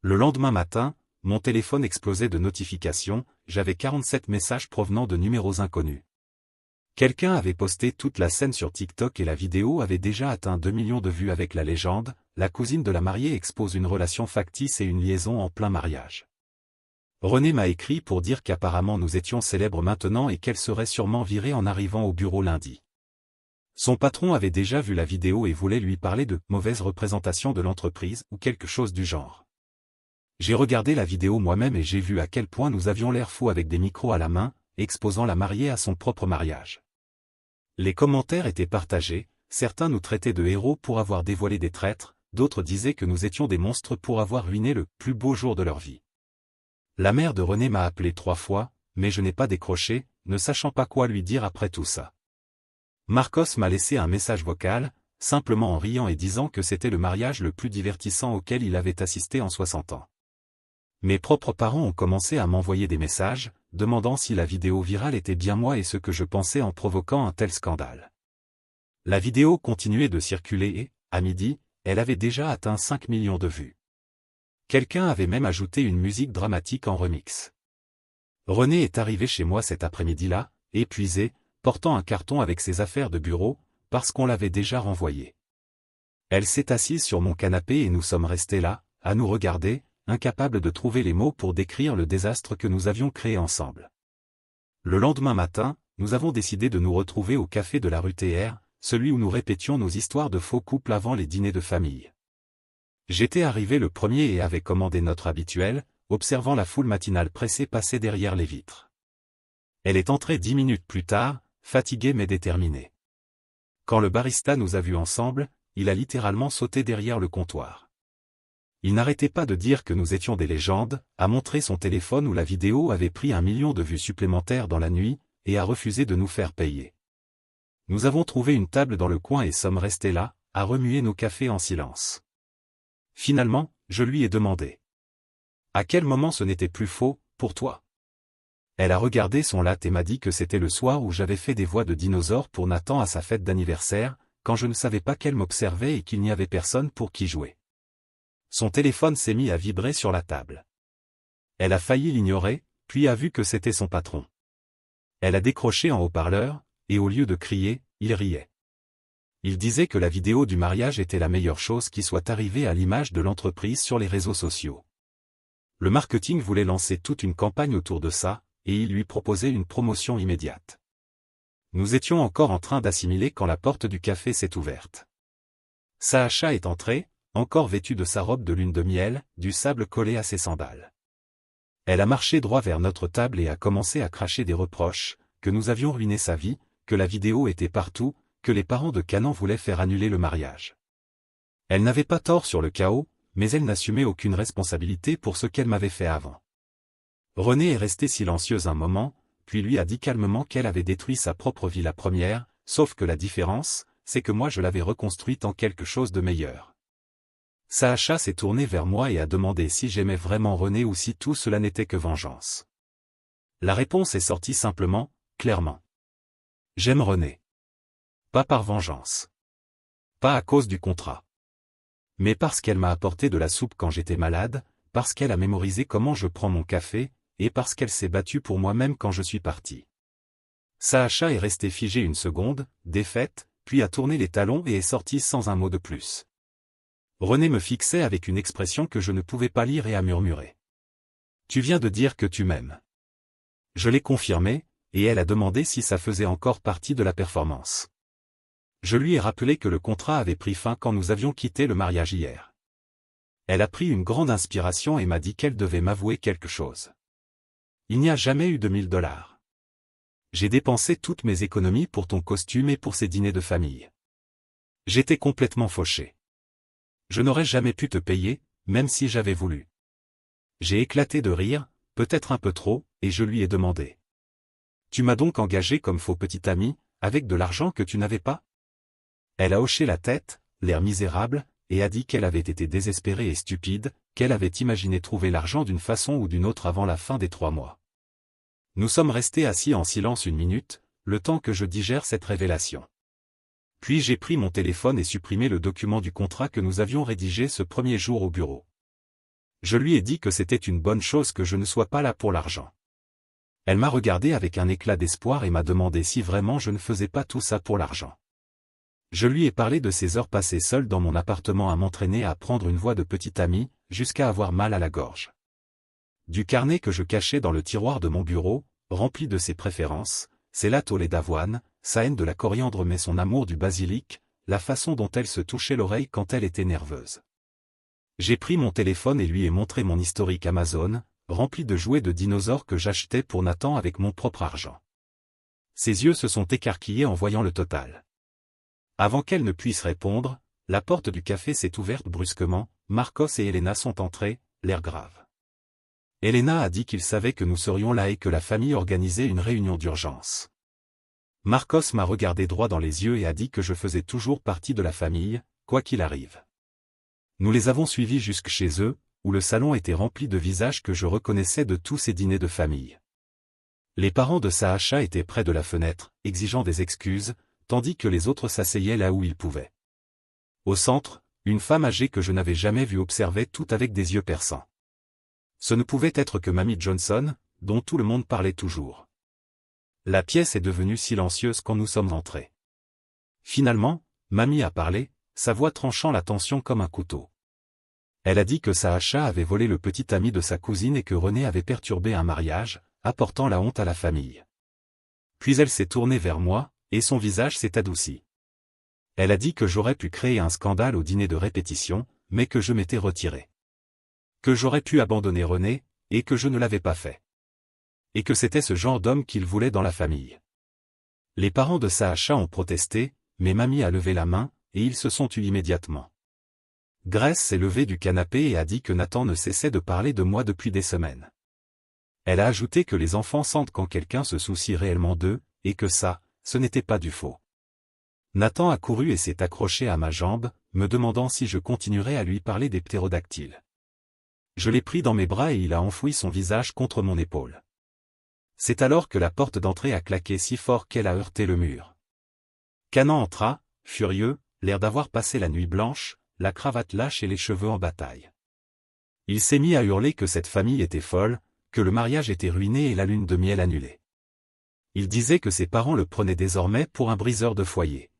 S1: Le lendemain matin, mon téléphone explosait de notifications, j'avais 47 messages provenant de numéros inconnus. Quelqu'un avait posté toute la scène sur TikTok et la vidéo avait déjà atteint 2 millions de vues avec la légende, la cousine de la mariée expose une relation factice et une liaison en plein mariage. René m'a écrit pour dire qu'apparemment nous étions célèbres maintenant et qu'elle serait sûrement virée en arrivant au bureau lundi. Son patron avait déjà vu la vidéo et voulait lui parler de « mauvaise représentation de l'entreprise » ou quelque chose du genre. J'ai regardé la vidéo moi-même et j'ai vu à quel point nous avions l'air fous avec des micros à la main, exposant la mariée à son propre mariage. Les commentaires étaient partagés, certains nous traitaient de héros pour avoir dévoilé des traîtres, d'autres disaient que nous étions des monstres pour avoir ruiné le plus beau jour de leur vie. La mère de René m'a appelé 3 fois, mais je n'ai pas décroché, ne sachant pas quoi lui dire après tout ça. Marcos m'a laissé un message vocal, simplement en riant et disant que c'était le mariage le plus divertissant auquel il avait assisté en 60 ans. Mes propres parents ont commencé à m'envoyer des messages, demandant si la vidéo virale était bien moi et ce que je pensais en provoquant un tel scandale. La vidéo continuait de circuler et, à midi, elle avait déjà atteint 5 millions de vues. Quelqu'un avait même ajouté une musique dramatique en remix. René est arrivé chez moi cet après-midi-là, épuisé, portant un carton avec ses affaires de bureau, parce qu'on l'avait déjà renvoyé. Elle s'est assise sur mon canapé et nous sommes restés là, à nous regarder, incapables de trouver les mots pour décrire le désastre que nous avions créé ensemble. Le lendemain matin, nous avons décidé de nous retrouver au café de la rue TR, celui où nous répétions nos histoires de faux couples avant les dîners de famille. J'étais arrivé le premier et avais commandé notre habituel, observant la foule matinale pressée passer derrière les vitres. Elle est entrée 10 minutes plus tard, fatiguée mais déterminée. Quand le barista nous a vus ensemble, il a littéralement sauté derrière le comptoir. Il n'arrêtait pas de dire que nous étions des légendes, a montré son téléphone où la vidéo avait pris 1 million de vues supplémentaires dans la nuit, et a refusé de nous faire payer. Nous avons trouvé une table dans le coin et sommes restés là, à remuer nos cafés en silence. Finalement, je lui ai demandé. À quel moment ce n'était plus faux, pour toi? Elle a regardé son latte et m'a dit que c'était le soir où j'avais fait des voix de dinosaure pour Nathan à sa fête d'anniversaire, quand je ne savais pas qu'elle m'observait et qu'il n'y avait personne pour qui jouer. Son téléphone s'est mis à vibrer sur la table. Elle a failli l'ignorer, puis a vu que c'était son patron. Elle a décroché en haut-parleur, et au lieu de crier, il riait. Il disait que la vidéo du mariage était la meilleure chose qui soit arrivée à l'image de l'entreprise sur les réseaux sociaux. Le marketing voulait lancer toute une campagne autour de ça, et il lui proposait une promotion immédiate. Nous étions encore en train d'assimiler quand la porte du café s'est ouverte. Sacha est entrée, encore vêtue de sa robe de lune de miel, du sable collé à ses sandales. Elle a marché droit vers notre table et a commencé à cracher des reproches, que nous avions ruiné sa vie, que la vidéo était partout, que les parents de Canan voulaient faire annuler le mariage. Elle n'avait pas tort sur le chaos, mais elle n'assumait aucune responsabilité pour ce qu'elle m'avait fait avant. René est restée silencieuse un moment, puis lui a dit calmement qu'elle avait détruit sa propre vie la première, sauf que la différence, c'est que moi je l'avais reconstruite en quelque chose de meilleur. Sacha s'est tourné vers moi et a demandé si j'aimais vraiment René ou si tout cela n'était que vengeance. La réponse est sortie simplement, clairement. J'aime René. Pas par vengeance. Pas à cause du contrat. Mais parce qu'elle m'a apporté de la soupe quand j'étais malade, parce qu'elle a mémorisé comment je prends mon café, et parce qu'elle s'est battue pour moi même quand je suis parti. Sacha est restée figée une seconde, défaite, puis a tourné les talons et est sortie sans un mot de plus. René me fixait avec une expression que je ne pouvais pas lire et a murmuré. « Tu viens de dire que tu m'aimes. » Je l'ai confirmé, et elle a demandé si ça faisait encore partie de la performance. Je lui ai rappelé que le contrat avait pris fin quand nous avions quitté le mariage hier. Elle a pris une grande inspiration et m'a dit qu'elle devait m'avouer quelque chose. Il n'y a jamais eu de $1000. J'ai dépensé toutes mes économies pour ton costume et pour ces dîners de famille. J'étais complètement fauché. Je n'aurais jamais pu te payer, même si j'avais voulu. J'ai éclaté de rire, peut-être un peu trop, et je lui ai demandé. Tu m'as donc engagé comme faux petit ami, avec de l'argent que tu n'avais pas? Elle a hoché la tête, l'air misérable, et a dit qu'elle avait été désespérée et stupide, qu'elle avait imaginé trouver l'argent d'une façon ou d'une autre avant la fin des 3 mois. Nous sommes restés assis en silence une minute, le temps que je digère cette révélation. Puis j'ai pris mon téléphone et supprimé le document du contrat que nous avions rédigé ce premier jour au bureau. Je lui ai dit que c'était une bonne chose que je ne sois pas là pour l'argent. Elle m'a regardé avec un éclat d'espoir et m'a demandé si vraiment je ne faisais pas tout ça pour l'argent. Je lui ai parlé de ces heures passées seul dans mon appartement à m'entraîner à prendre une voix de petit ami, jusqu'à avoir mal à la gorge. Du carnet que je cachais dans le tiroir de mon bureau, rempli de ses préférences, ses lattes au lait d'avoine, sa haine de la coriandre mais son amour du basilic, la façon dont elle se touchait l'oreille quand elle était nerveuse. J'ai pris mon téléphone et lui ai montré mon historique Amazon, rempli de jouets de dinosaures que j'achetais pour Nathan avec mon propre argent. Ses yeux se sont écarquillés en voyant le total. Avant qu'elle ne puisse répondre, la porte du café s'est ouverte brusquement, Marcos et Elena sont entrés, l'air grave. Elena a dit qu'il savait que nous serions là et que la famille organisait une réunion d'urgence. Marcos m'a regardé droit dans les yeux et a dit que je faisais toujours partie de la famille, quoi qu'il arrive. Nous les avons suivis jusque chez eux, où le salon était rempli de visages que je reconnaissais de tous ces dîners de famille. Les parents de Sacha étaient près de la fenêtre, exigeant des excuses, tandis que les autres s'asseyaient là où ils pouvaient. Au centre, une femme âgée que je n'avais jamais vue observait tout avec des yeux perçants. Ce ne pouvait être que Mamie Johnson, dont tout le monde parlait toujours. La pièce est devenue silencieuse quand nous sommes entrés. Finalement, Mamie a parlé, sa voix tranchant la tension comme un couteau. Elle a dit que Sacha avait volé le petit ami de sa cousine et que René avait perturbé un mariage, apportant la honte à la famille. Puis elle s'est tournée vers moi, et son visage s'est adouci. Elle a dit que j'aurais pu créer un scandale au dîner de répétition, mais que je m'étais retiré. Que j'aurais pu abandonner René, et que je ne l'avais pas fait. Et que c'était ce genre d'homme qu'il voulait dans la famille. Les parents de Sacha ont protesté, mais Mamie a levé la main, et ils se sont tus immédiatement. Grace s'est levée du canapé et a dit que Nathan ne cessait de parler de moi depuis des semaines. Elle a ajouté que les enfants sentent quand quelqu'un se soucie réellement d'eux, et que ça, ce n'était pas du faux. Nathan a couru et s'est accroché à ma jambe, me demandant si je continuerais à lui parler des ptérodactyles. Je l'ai pris dans mes bras et il a enfoui son visage contre mon épaule. C'est alors que la porte d'entrée a claqué si fort qu'elle a heurté le mur. Canan entra, furieux, l'air d'avoir passé la nuit blanche, la cravate lâche et les cheveux en bataille. Il s'est mis à hurler que cette famille était folle, que le mariage était ruiné et la lune de miel annulée. Il disait que ses parents le prenaient désormais pour un briseur de foyer.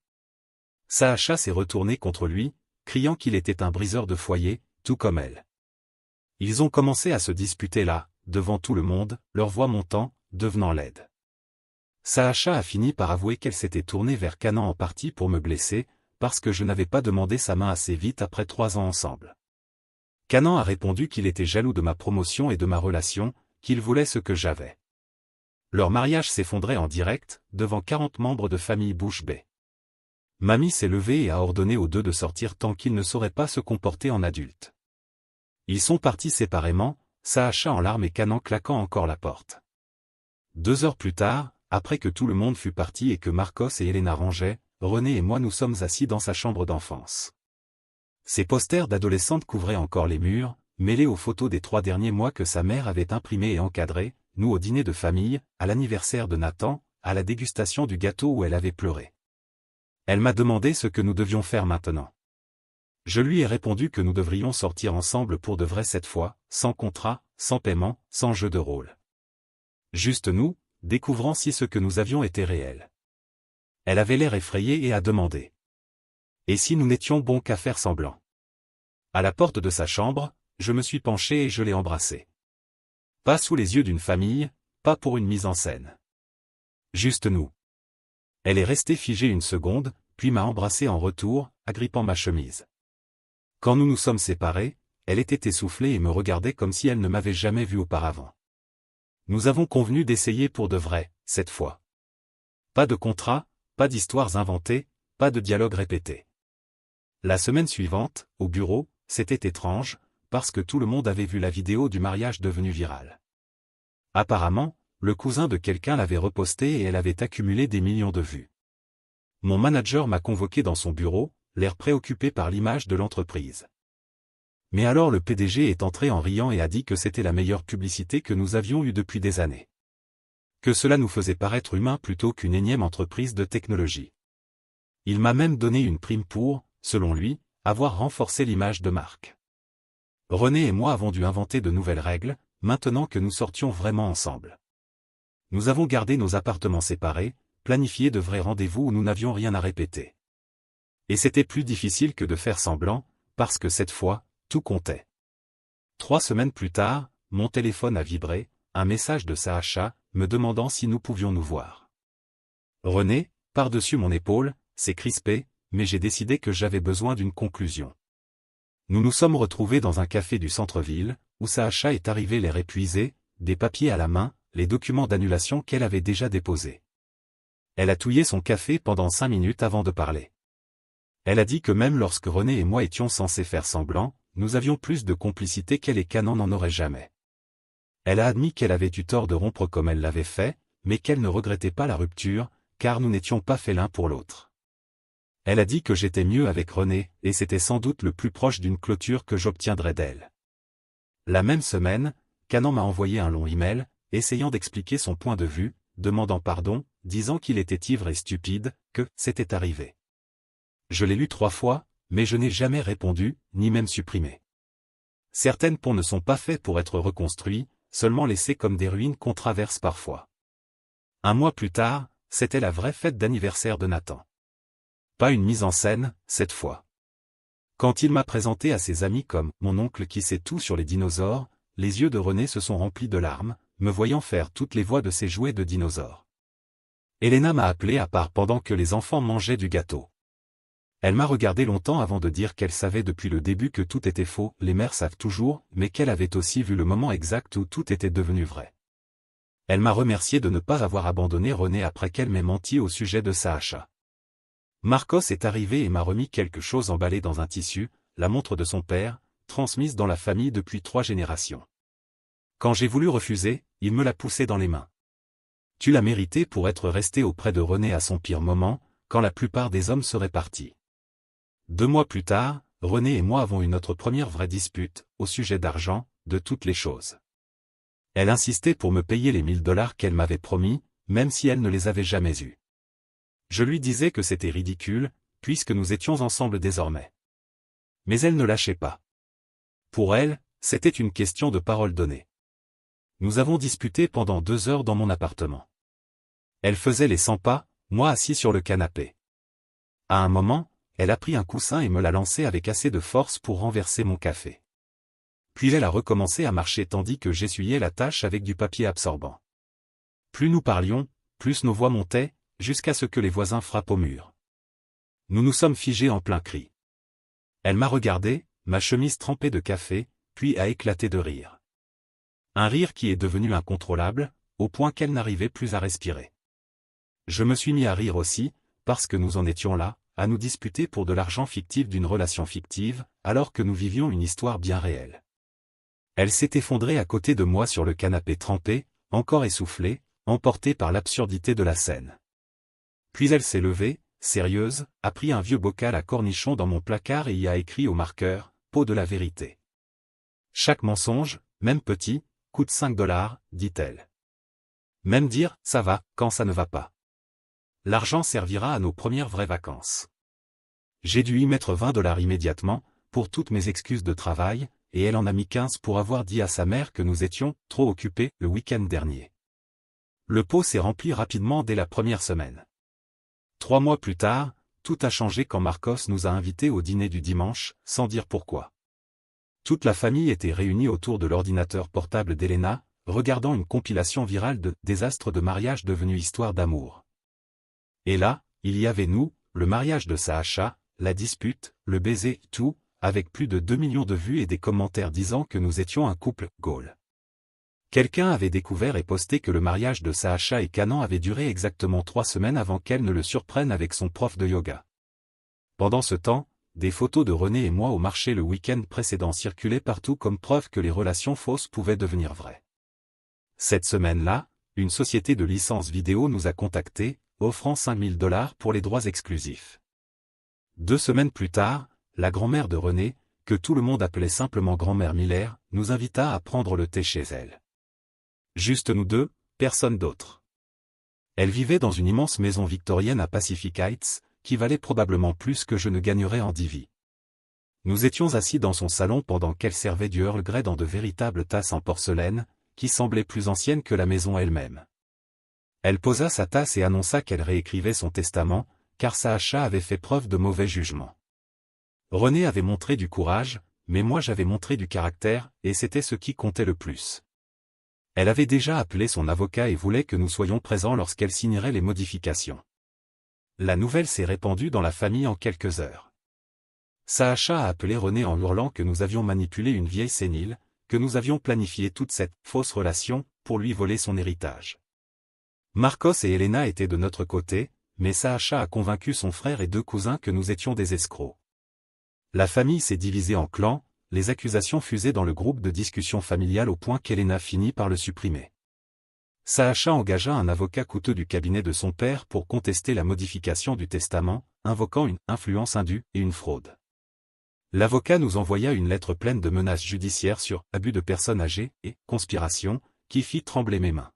S1: Sacha s'est retourné contre lui, criant qu'il était un briseur de foyer, tout comme elle. Ils ont commencé à se disputer là, devant tout le monde, leur voix montant, devenant laide. Sacha a fini par avouer qu'elle s'était tournée vers Canan en partie pour me blesser, parce que je n'avais pas demandé sa main assez vite après 3 ans ensemble. Canan a répondu qu'il était jaloux de ma promotion et de ma relation, qu'il voulait ce que j'avais. Leur mariage s'effondrait en direct, devant 40 membres de famille bouche bée. Mamie s'est levée et a ordonné aux deux de sortir tant qu'ils ne sauraient pas se comporter en adultes. Ils sont partis séparément, Sacha en larmes et Canan claquant encore la porte. 2 heures plus tard, après que tout le monde fut parti et que Marcos et Elena rangeaient, René et moi nous sommes assis dans sa chambre d'enfance. Ses posters d'adolescente couvraient encore les murs, mêlés aux photos des 3 derniers mois que sa mère avait imprimées et encadrées, nous au dîner de famille, à l'anniversaire de Nathan, à la dégustation du gâteau où elle avait pleuré. Elle m'a demandé ce que nous devions faire maintenant. Je lui ai répondu que nous devrions sortir ensemble pour de vrai cette fois, sans contrat, sans paiement, sans jeu de rôle. Juste nous, découvrant si ce que nous avions était réel. Elle avait l'air effrayée et a demandé. Et si nous n'étions bons qu'à faire semblant? À la porte de sa chambre, je me suis penché et je l'ai embrassée. Pas sous les yeux d'une famille, pas pour une mise en scène. Juste nous. Elle est restée figée une seconde, puis m'a embrassé en retour, agrippant ma chemise. Quand nous nous sommes séparés, elle était essoufflée et me regardait comme si elle ne m'avait jamais vu auparavant. Nous avons convenu d'essayer pour de vrai, cette fois. Pas de contrat, pas d'histoires inventées, pas de dialogue répété. La semaine suivante, au bureau, c'était étrange, parce que tout le monde avait vu la vidéo du mariage devenue virale. Apparemment, le cousin de quelqu'un l'avait repostée et elle avait accumulé des millions de vues. Mon manager m'a convoqué dans son bureau, l'air préoccupé par l'image de l'entreprise. Mais alors le PDG est entré en riant et a dit que c'était la meilleure publicité que nous avions eue depuis des années. Que cela nous faisait paraître humains plutôt qu'une énième entreprise de technologie. Il m'a même donné une prime pour, selon lui, avoir renforcé l'image de marque. René et moi avons dû inventer de nouvelles règles, maintenant que nous sortions vraiment ensemble. Nous avons gardé nos appartements séparés, planifié de vrais rendez-vous où nous n'avions rien à répéter. Et c'était plus difficile que de faire semblant, parce que cette fois, tout comptait. 3 semaines plus tard, mon téléphone a vibré, un message de Sacha, me demandant si nous pouvions nous voir. René, par-dessus mon épaule, s'est crispé, mais j'ai décidé que j'avais besoin d'une conclusion. Nous nous sommes retrouvés dans un café du centre-ville, où Sacha est arrivée l'air épuisé, des papiers à la main, les documents d'annulation qu'elle avait déjà déposés. Elle a touillé son café pendant 5 minutes avant de parler. Elle a dit que même lorsque René et moi étions censés faire semblant, nous avions plus de complicité qu'elle et Canon n'en aurait jamais. Elle a admis qu'elle avait eu tort de rompre comme elle l'avait fait, mais qu'elle ne regrettait pas la rupture, car nous n'étions pas faits l'un pour l'autre. Elle a dit que j'étais mieux avec René, et c'était sans doute le plus proche d'une clôture que j'obtiendrais d'elle. La même semaine, Canon m'a envoyé un long email, essayant d'expliquer son point de vue, demandant pardon, disant qu'il était ivre et stupide, que c'était arrivé. Je l'ai lu 3 fois, mais je n'ai jamais répondu, ni même supprimé. Certains ponts ne sont pas faits pour être reconstruits, seulement laissés comme des ruines qu'on traverse parfois. 1 mois plus tard, c'était la vraie fête d'anniversaire de Nathan. Pas une mise en scène, cette fois. Quand il m'a présenté à ses amis comme « mon oncle qui sait tout sur les dinosaures », les yeux de René se sont remplis de larmes, me voyant faire toutes les voix de ses jouets de dinosaures. Elena m'a appelé à part pendant que les enfants mangeaient du gâteau. Elle m'a regardé longtemps avant de dire qu'elle savait depuis le début que tout était faux, les mères savent toujours, mais qu'elle avait aussi vu le moment exact où tout était devenu vrai. Elle m'a remercié de ne pas avoir abandonné René après qu'elle m'ait menti au sujet de Sacha. Marcos est arrivé et m'a remis quelque chose emballé dans un tissu, la montre de son père, transmise dans la famille depuis 3 générations. Quand j'ai voulu refuser, il me l'a poussée dans les mains. Tu l'as mérité pour être resté auprès de René à son pire moment, quand la plupart des hommes seraient partis. 2 mois plus tard, René et moi avons eu notre première vraie dispute, au sujet d'argent, de toutes les choses. Elle insistait pour me payer les $1000 qu'elle m'avait promis, même si elle ne les avait jamais eus. Je lui disais que c'était ridicule, puisque nous étions ensemble désormais. Mais elle ne lâchait pas. Pour elle, c'était une question de parole donnée. Nous avons disputé pendant 2 heures dans mon appartement. Elle faisait les 100 pas, moi assis sur le canapé. À un moment, elle a pris un coussin et me l'a lancé avec assez de force pour renverser mon café. Puis elle a recommencé à marcher tandis que j'essuyais la tâche avec du papier absorbant. Plus nous parlions, plus nos voix montaient, jusqu'à ce que les voisins frappent au mur. Nous nous sommes figés en plein cri. Elle m'a regardé, ma chemise trempée de café, puis a éclaté de rire. Un rire qui est devenu incontrôlable, au point qu'elle n'arrivait plus à respirer. Je me suis mis à rire aussi, parce que nous en étions là, à nous disputer pour de l'argent fictif d'une relation fictive, alors que nous vivions une histoire bien réelle. Elle s'est effondrée à côté de moi sur le canapé trempé, encore essoufflée, emportée par l'absurdité de la scène. Puis elle s'est levée, sérieuse, a pris un vieux bocal à cornichons dans mon placard et y a écrit au marqueur « Peau de la vérité ». Chaque mensonge, même petit, coûte $5, dit-elle. Même dire « ça va » quand ça ne va pas. L'argent servira à nos premières vraies vacances. J'ai dû y mettre $20 immédiatement, pour toutes mes excuses de travail, et elle en a mis 15 pour avoir dit à sa mère que nous étions trop occupés le week-end dernier. Le pot s'est rempli rapidement dès la première semaine. 3 mois plus tard, tout a changé quand Marcos nous a invités au dîner du dimanche, sans dire pourquoi. Toute la famille était réunie autour de l'ordinateur portable d'Elena, regardant une compilation virale de « Désastres de mariage devenus histoire d'amour ». Et là, il y avait nous, le mariage de Sacha, la dispute, le baiser, tout, avec plus de 2 millions de vues et des commentaires disant que nous étions un couple « goal ». Quelqu'un avait découvert et posté que le mariage de Sacha et Kanan avait duré exactement 3 semaines avant qu'elle ne le surprenne avec son prof de yoga. Pendant ce temps, des photos de René et moi au marché le week-end précédent circulaient partout comme preuve que les relations fausses pouvaient devenir vraies. Cette semaine-là, une société de licence vidéo nous a contactés, offrant 5 000 $ pour les droits exclusifs. 2 semaines plus tard, la grand-mère de René, que tout le monde appelait simplement grand-mère Miller, nous invita à prendre le thé chez elle. Juste nous deux, personne d'autre. Elle vivait dans une immense maison victorienne à Pacific Heights, qui valait probablement plus que je ne gagnerais en 10 vies. Nous étions assis dans son salon pendant qu'elle servait du Earl Grey dans de véritables tasses en porcelaine, qui semblaient plus anciennes que la maison elle-même. Elle posa sa tasse et annonça qu'elle réécrivait son testament, car Sacha avait fait preuve de mauvais jugement. René avait montré du courage, mais moi j'avais montré du caractère, et c'était ce qui comptait le plus. Elle avait déjà appelé son avocat et voulait que nous soyons présents lorsqu'elle signerait les modifications. La nouvelle s'est répandue dans la famille en quelques heures. Sacha a appelé René en hurlant que nous avions manipulé une vieille sénile, que nous avions planifié toute cette fausse relation pour lui voler son héritage. Marcos et Elena étaient de notre côté, mais Sacha a convaincu son frère et 2 cousins que nous étions des escrocs. La famille s'est divisée en clans, les accusations fusaient dans le groupe de discussion familiale au point qu'Elena finit par le supprimer. Sacha engagea un avocat coûteux du cabinet de son père pour contester la modification du testament, invoquant une influence indue et une fraude. L'avocat nous envoya une lettre pleine de menaces judiciaires sur abus de personnes âgées et conspiration, qui fit trembler mes mains.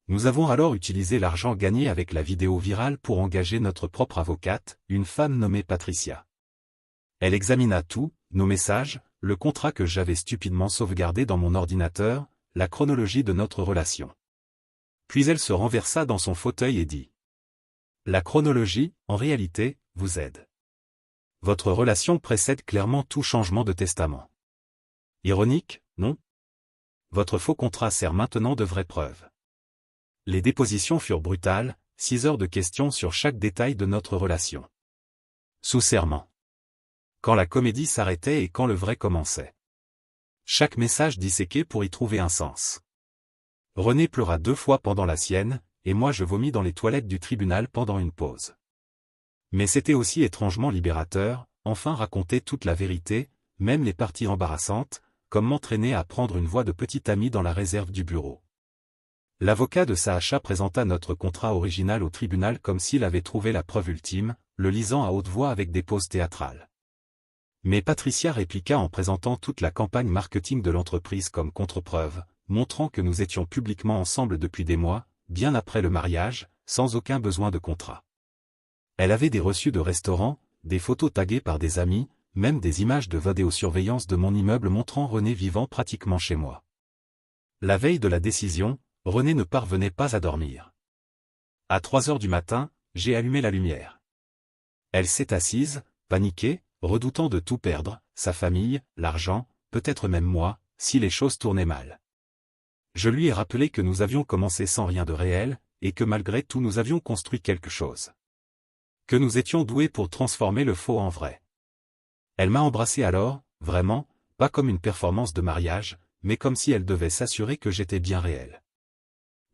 S1: Nous avons alors utilisé l'argent gagné avec la vidéo virale pour engager notre propre avocate, une femme nommée Patricia. Elle examina tout, nos messages, le contrat que j'avais stupidement sauvegardé dans mon ordinateur, la chronologie de notre relation. Puis elle se renversa dans son fauteuil et dit : « La chronologie, en réalité, vous aide. Votre relation précède clairement tout changement de testament. Ironique, non ? Votre faux contrat sert maintenant de vraie preuve. » Les dépositions furent brutales, 6 heures de questions sur chaque détail de notre relation. Sous serment. Quand la comédie s'arrêtait et quand le vrai commençait. Chaque message disséqué pour y trouver un sens. René pleura 2 fois pendant la sienne, et moi je vomis dans les toilettes du tribunal pendant une pause. Mais c'était aussi étrangement libérateur, enfin raconter toute la vérité, même les parties embarrassantes, comme m'entraîner à prendre une voix de petit ami dans la réserve du bureau. L'avocat de Sacha présenta notre contrat original au tribunal comme s'il avait trouvé la preuve ultime, le lisant à haute voix avec des pauses théâtrales. Mais Patricia répliqua en présentant toute la campagne marketing de l'entreprise comme contre-preuve, montrant que nous étions publiquement ensemble depuis des mois, bien après le mariage, sans aucun besoin de contrat. Elle avait des reçus de restaurants, des photos taguées par des amis, même des images de vidéosurveillance de mon immeuble montrant René vivant pratiquement chez moi. La veille de la décision, René ne parvenait pas à dormir. À 3 heures du matin, j'ai allumé la lumière. Elle s'est assise, paniquée, redoutant de tout perdre, sa famille, l'argent, peut-être même moi, si les choses tournaient mal. Je lui ai rappelé que nous avions commencé sans rien de réel, et que malgré tout nous avions construit quelque chose. Que nous étions doués pour transformer le faux en vrai. Elle m'a embrassé alors, vraiment, pas comme une performance de mariage, mais comme si elle devait s'assurer que j'étais bien réel.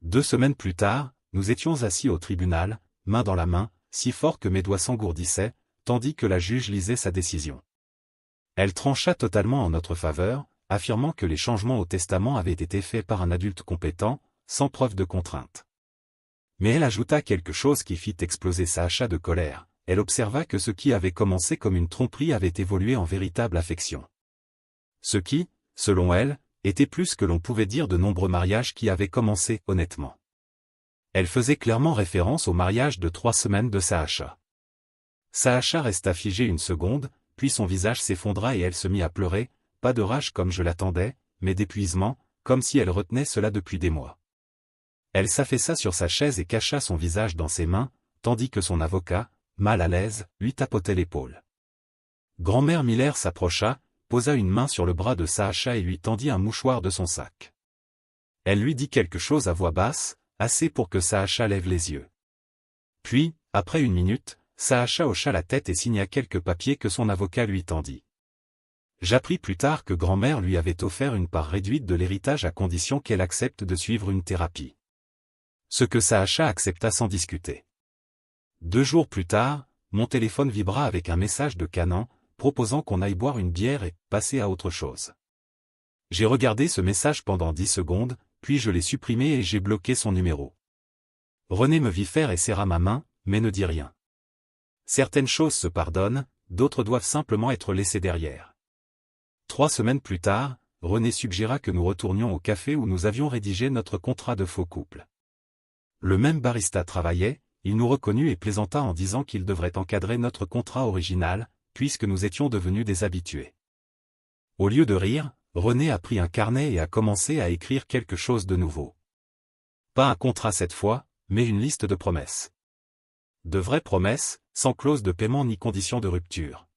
S1: 2 semaines plus tard, nous étions assis au tribunal, main dans la main, si fort que mes doigts s'engourdissaient, tandis que la juge lisait sa décision. Elle trancha totalement en notre faveur, affirmant que les changements au testament avaient été faits par un adulte compétent, sans preuve de contrainte. Mais elle ajouta quelque chose qui fit exploser Sacha de colère. Elle observa que ce qui avait commencé comme une tromperie avait évolué en véritable affection. Ce qui, selon elle, était plus que l'on pouvait dire de nombreux mariages qui avaient commencé honnêtement. Elle faisait clairement référence au mariage de 3 semaines de Sacha. Sacha resta figée une seconde, puis son visage s'effondra et elle se mit à pleurer, pas de rage comme je l'attendais, mais d'épuisement, comme si elle retenait cela depuis des mois. Elle s'affaissa sur sa chaise et cacha son visage dans ses mains, tandis que son avocat, mal à l'aise, lui tapotait l'épaule. Grand-mère Miller s'approcha, posa une main sur le bras de Sacha et lui tendit un mouchoir de son sac. Elle lui dit quelque chose à voix basse, assez pour que Sacha lève les yeux. Puis, après une minute, Sacha hocha la tête et signa quelques papiers que son avocat lui tendit. J'appris plus tard que grand-mère lui avait offert une part réduite de l'héritage à condition qu'elle accepte de suivre une thérapie. Ce que Sacha accepta sans discuter. 2 jours plus tard, mon téléphone vibra avec un message de Canan, proposant qu'on aille boire une bière et passer à autre chose. J'ai regardé ce message pendant 10 secondes, puis je l'ai supprimé et j'ai bloqué son numéro. René me vit faire et serra ma main, mais ne dit rien. Certaines choses se pardonnent, d'autres doivent simplement être laissées derrière. 3 semaines plus tard, René suggéra que nous retournions au café où nous avions rédigé notre contrat de faux couple. Le même barista travaillait, il nous reconnut et plaisanta en disant qu'il devrait encadrer notre contrat original, puisque nous étions devenus des habitués. Au lieu de rire, René a pris un carnet et a commencé à écrire quelque chose de nouveau. Pas un contrat cette fois, mais une liste de promesses. De vraies promesses, sans clause de paiement ni condition de rupture.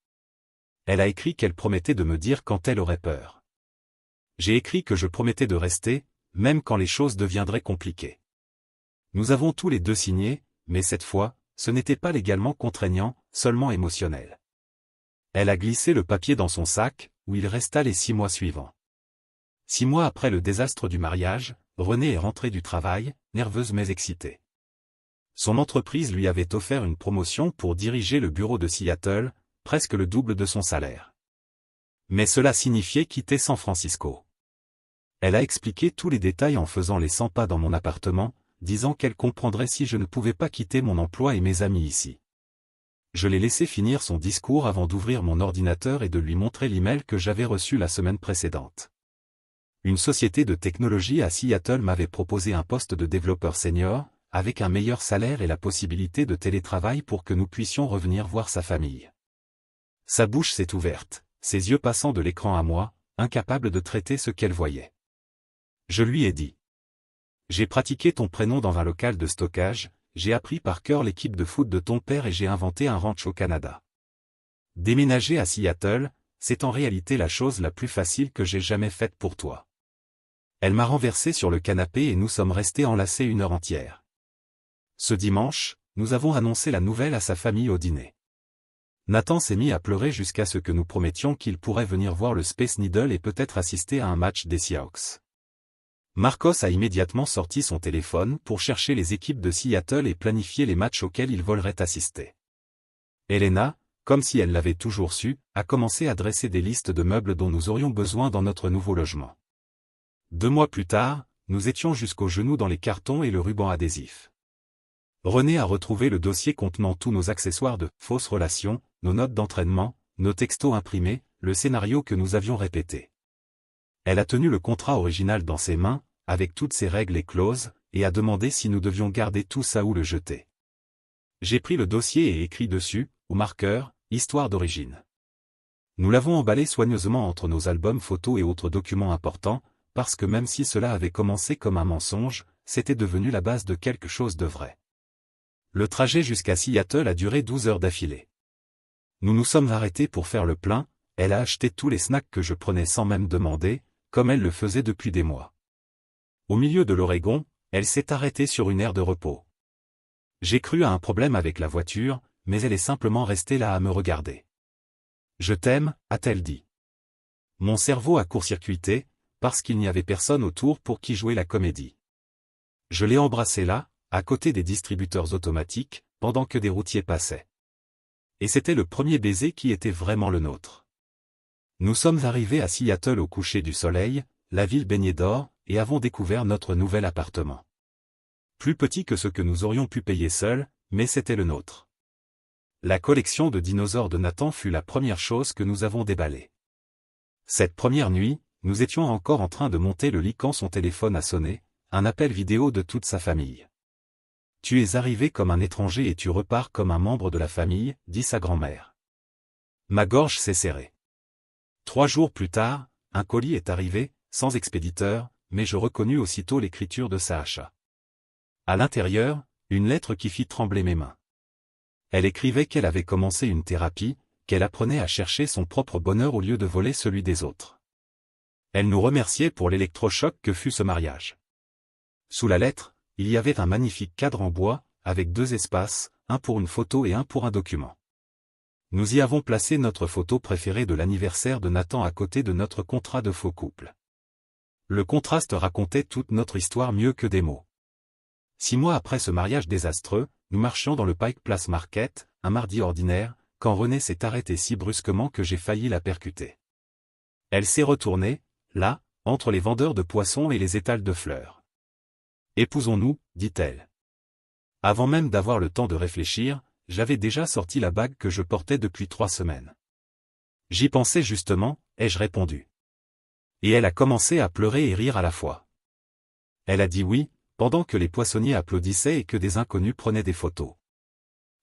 S1: Elle a écrit qu'elle promettait de me dire quand elle aurait peur. J'ai écrit que je promettais de rester, même quand les choses deviendraient compliquées. Nous avons tous les deux signé, mais cette fois, ce n'était pas légalement contraignant, seulement émotionnel. Elle a glissé le papier dans son sac, où il resta les 6 mois suivants. 6 mois après le désastre du mariage, Renée est rentrée du travail, nerveuse mais excitée. Son entreprise lui avait offert une promotion pour diriger le bureau de Seattle, presque le double de son salaire. Mais cela signifiait quitter San Francisco. Elle a expliqué tous les détails en faisant les 100 pas dans mon appartement, disant qu'elle comprendrait si je ne pouvais pas quitter mon emploi et mes amis ici. Je l'ai laissé finir son discours avant d'ouvrir mon ordinateur et de lui montrer l'email que j'avais reçu la semaine précédente. Une société de technologie à Seattle m'avait proposé un poste de développeur senior, avec un meilleur salaire et la possibilité de télétravail pour que nous puissions revenir voir sa famille. Sa bouche s'est ouverte, ses yeux passant de l'écran à moi, incapable de traiter ce qu'elle voyait. Je lui ai dit. J'ai pratiqué ton prénom dans un local de stockage, j'ai appris par cœur l'équipe de foot de ton père et j'ai inventé un ranch au Canada. Déménager à Seattle, c'est en réalité la chose la plus facile que j'ai jamais faite pour toi. Elle m'a renversé sur le canapé et nous sommes restés enlacés 1 heure entière. Ce dimanche, nous avons annoncé la nouvelle à sa famille au dîner. Nathan s'est mis à pleurer jusqu'à ce que nous promettions qu'il pourrait venir voir le Space Needle et peut-être assister à un match des Seahawks. Marcos a immédiatement sorti son téléphone pour chercher les équipes de Seattle et planifier les matchs auxquels il volerait assister. Elena, comme si elle l'avait toujours su, a commencé à dresser des listes de meubles dont nous aurions besoin dans notre nouveau logement. 2 mois plus tard, nous étions jusqu'aux genoux dans les cartons et le ruban adhésif. René a retrouvé le dossier contenant tous nos accessoires de fausses relations, nos notes d'entraînement, nos textos imprimés, le scénario que nous avions répété. Elle a tenu le contrat original dans ses mains, avec toutes ses règles et clauses, et a demandé si nous devions garder tout ça ou le jeter. J'ai pris le dossier et écrit dessus, au marqueur, histoire d'origine. Nous l'avons emballé soigneusement entre nos albums photos et autres documents importants, parce que même si cela avait commencé comme un mensonge, c'était devenu la base de quelque chose de vrai. Le trajet jusqu'à Seattle a duré 12 heures d'affilée. Nous nous sommes arrêtés pour faire le plein, elle a acheté tous les snacks que je prenais sans même demander, comme elle le faisait depuis des mois. Au milieu de l'Oregon, elle s'est arrêtée sur une aire de repos. J'ai cru à un problème avec la voiture, mais elle est simplement restée là à me regarder. Je t'aime, a-t-elle dit. Mon cerveau a court-circuité, parce qu'il n'y avait personne autour pour qui jouer la comédie. Je l'ai embrassée là, à côté des distributeurs automatiques, pendant que des routiers passaient. Et c'était le premier baiser qui était vraiment le nôtre. Nous sommes arrivés à Seattle au coucher du soleil, la ville baignée d'or, et avons découvert notre nouvel appartement. Plus petit que ce que nous aurions pu payer seuls, mais c'était le nôtre. La collection de dinosaures de Nathan fut la première chose que nous avons déballée. Cette première nuit, nous étions encore en train de monter le lit quand son téléphone a sonné, un appel vidéo de toute sa famille. « Tu es arrivé comme un étranger et tu repars comme un membre de la famille », dit sa grand-mère. Ma gorge s'est serrée. 3 jours plus tard, un colis est arrivé, sans expéditeur, mais je reconnus aussitôt l'écriture de Sacha. À l'intérieur, une lettre qui fit trembler mes mains. Elle écrivait qu'elle avait commencé une thérapie, qu'elle apprenait à chercher son propre bonheur au lieu de voler celui des autres. Elle nous remerciait pour l'électrochoc que fut ce mariage. Sous la lettre, il y avait un magnifique cadre en bois, avec 2 espaces, un pour une photo et un pour un document. Nous y avons placé notre photo préférée de l'anniversaire de Nathan à côté de notre contrat de faux couple. Le contraste racontait toute notre histoire mieux que des mots. 6 mois après ce mariage désastreux, nous marchions dans le Pike Place Market, un mardi ordinaire, quand Renée s'est arrêtée si brusquement que j'ai failli la percuter. Elle s'est retournée, là, entre les vendeurs de poissons et les étals de fleurs. « Épousons-nous » dit-elle. Avant même d'avoir le temps de réfléchir, j'avais déjà sorti la bague que je portais depuis 3 semaines. « J'y pensais justement » ai-je répondu. Et elle a commencé à pleurer et rire à la fois. Elle a dit oui, pendant que les poissonniers applaudissaient et que des inconnus prenaient des photos.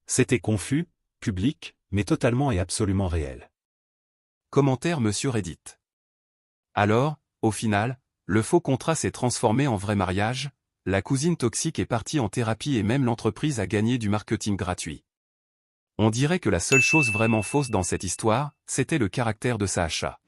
S1: C'était confus, public, mais totalement et absolument réel.
S2: Commentaire Monsieur Reddit. Alors, au final, le faux contrat s'est transformé en vrai mariage, la cousine toxique est partie en thérapie et même l'entreprise a gagné du marketing gratuit. On dirait que la seule chose vraiment fausse dans cette histoire, c'était le caractère de Sacha.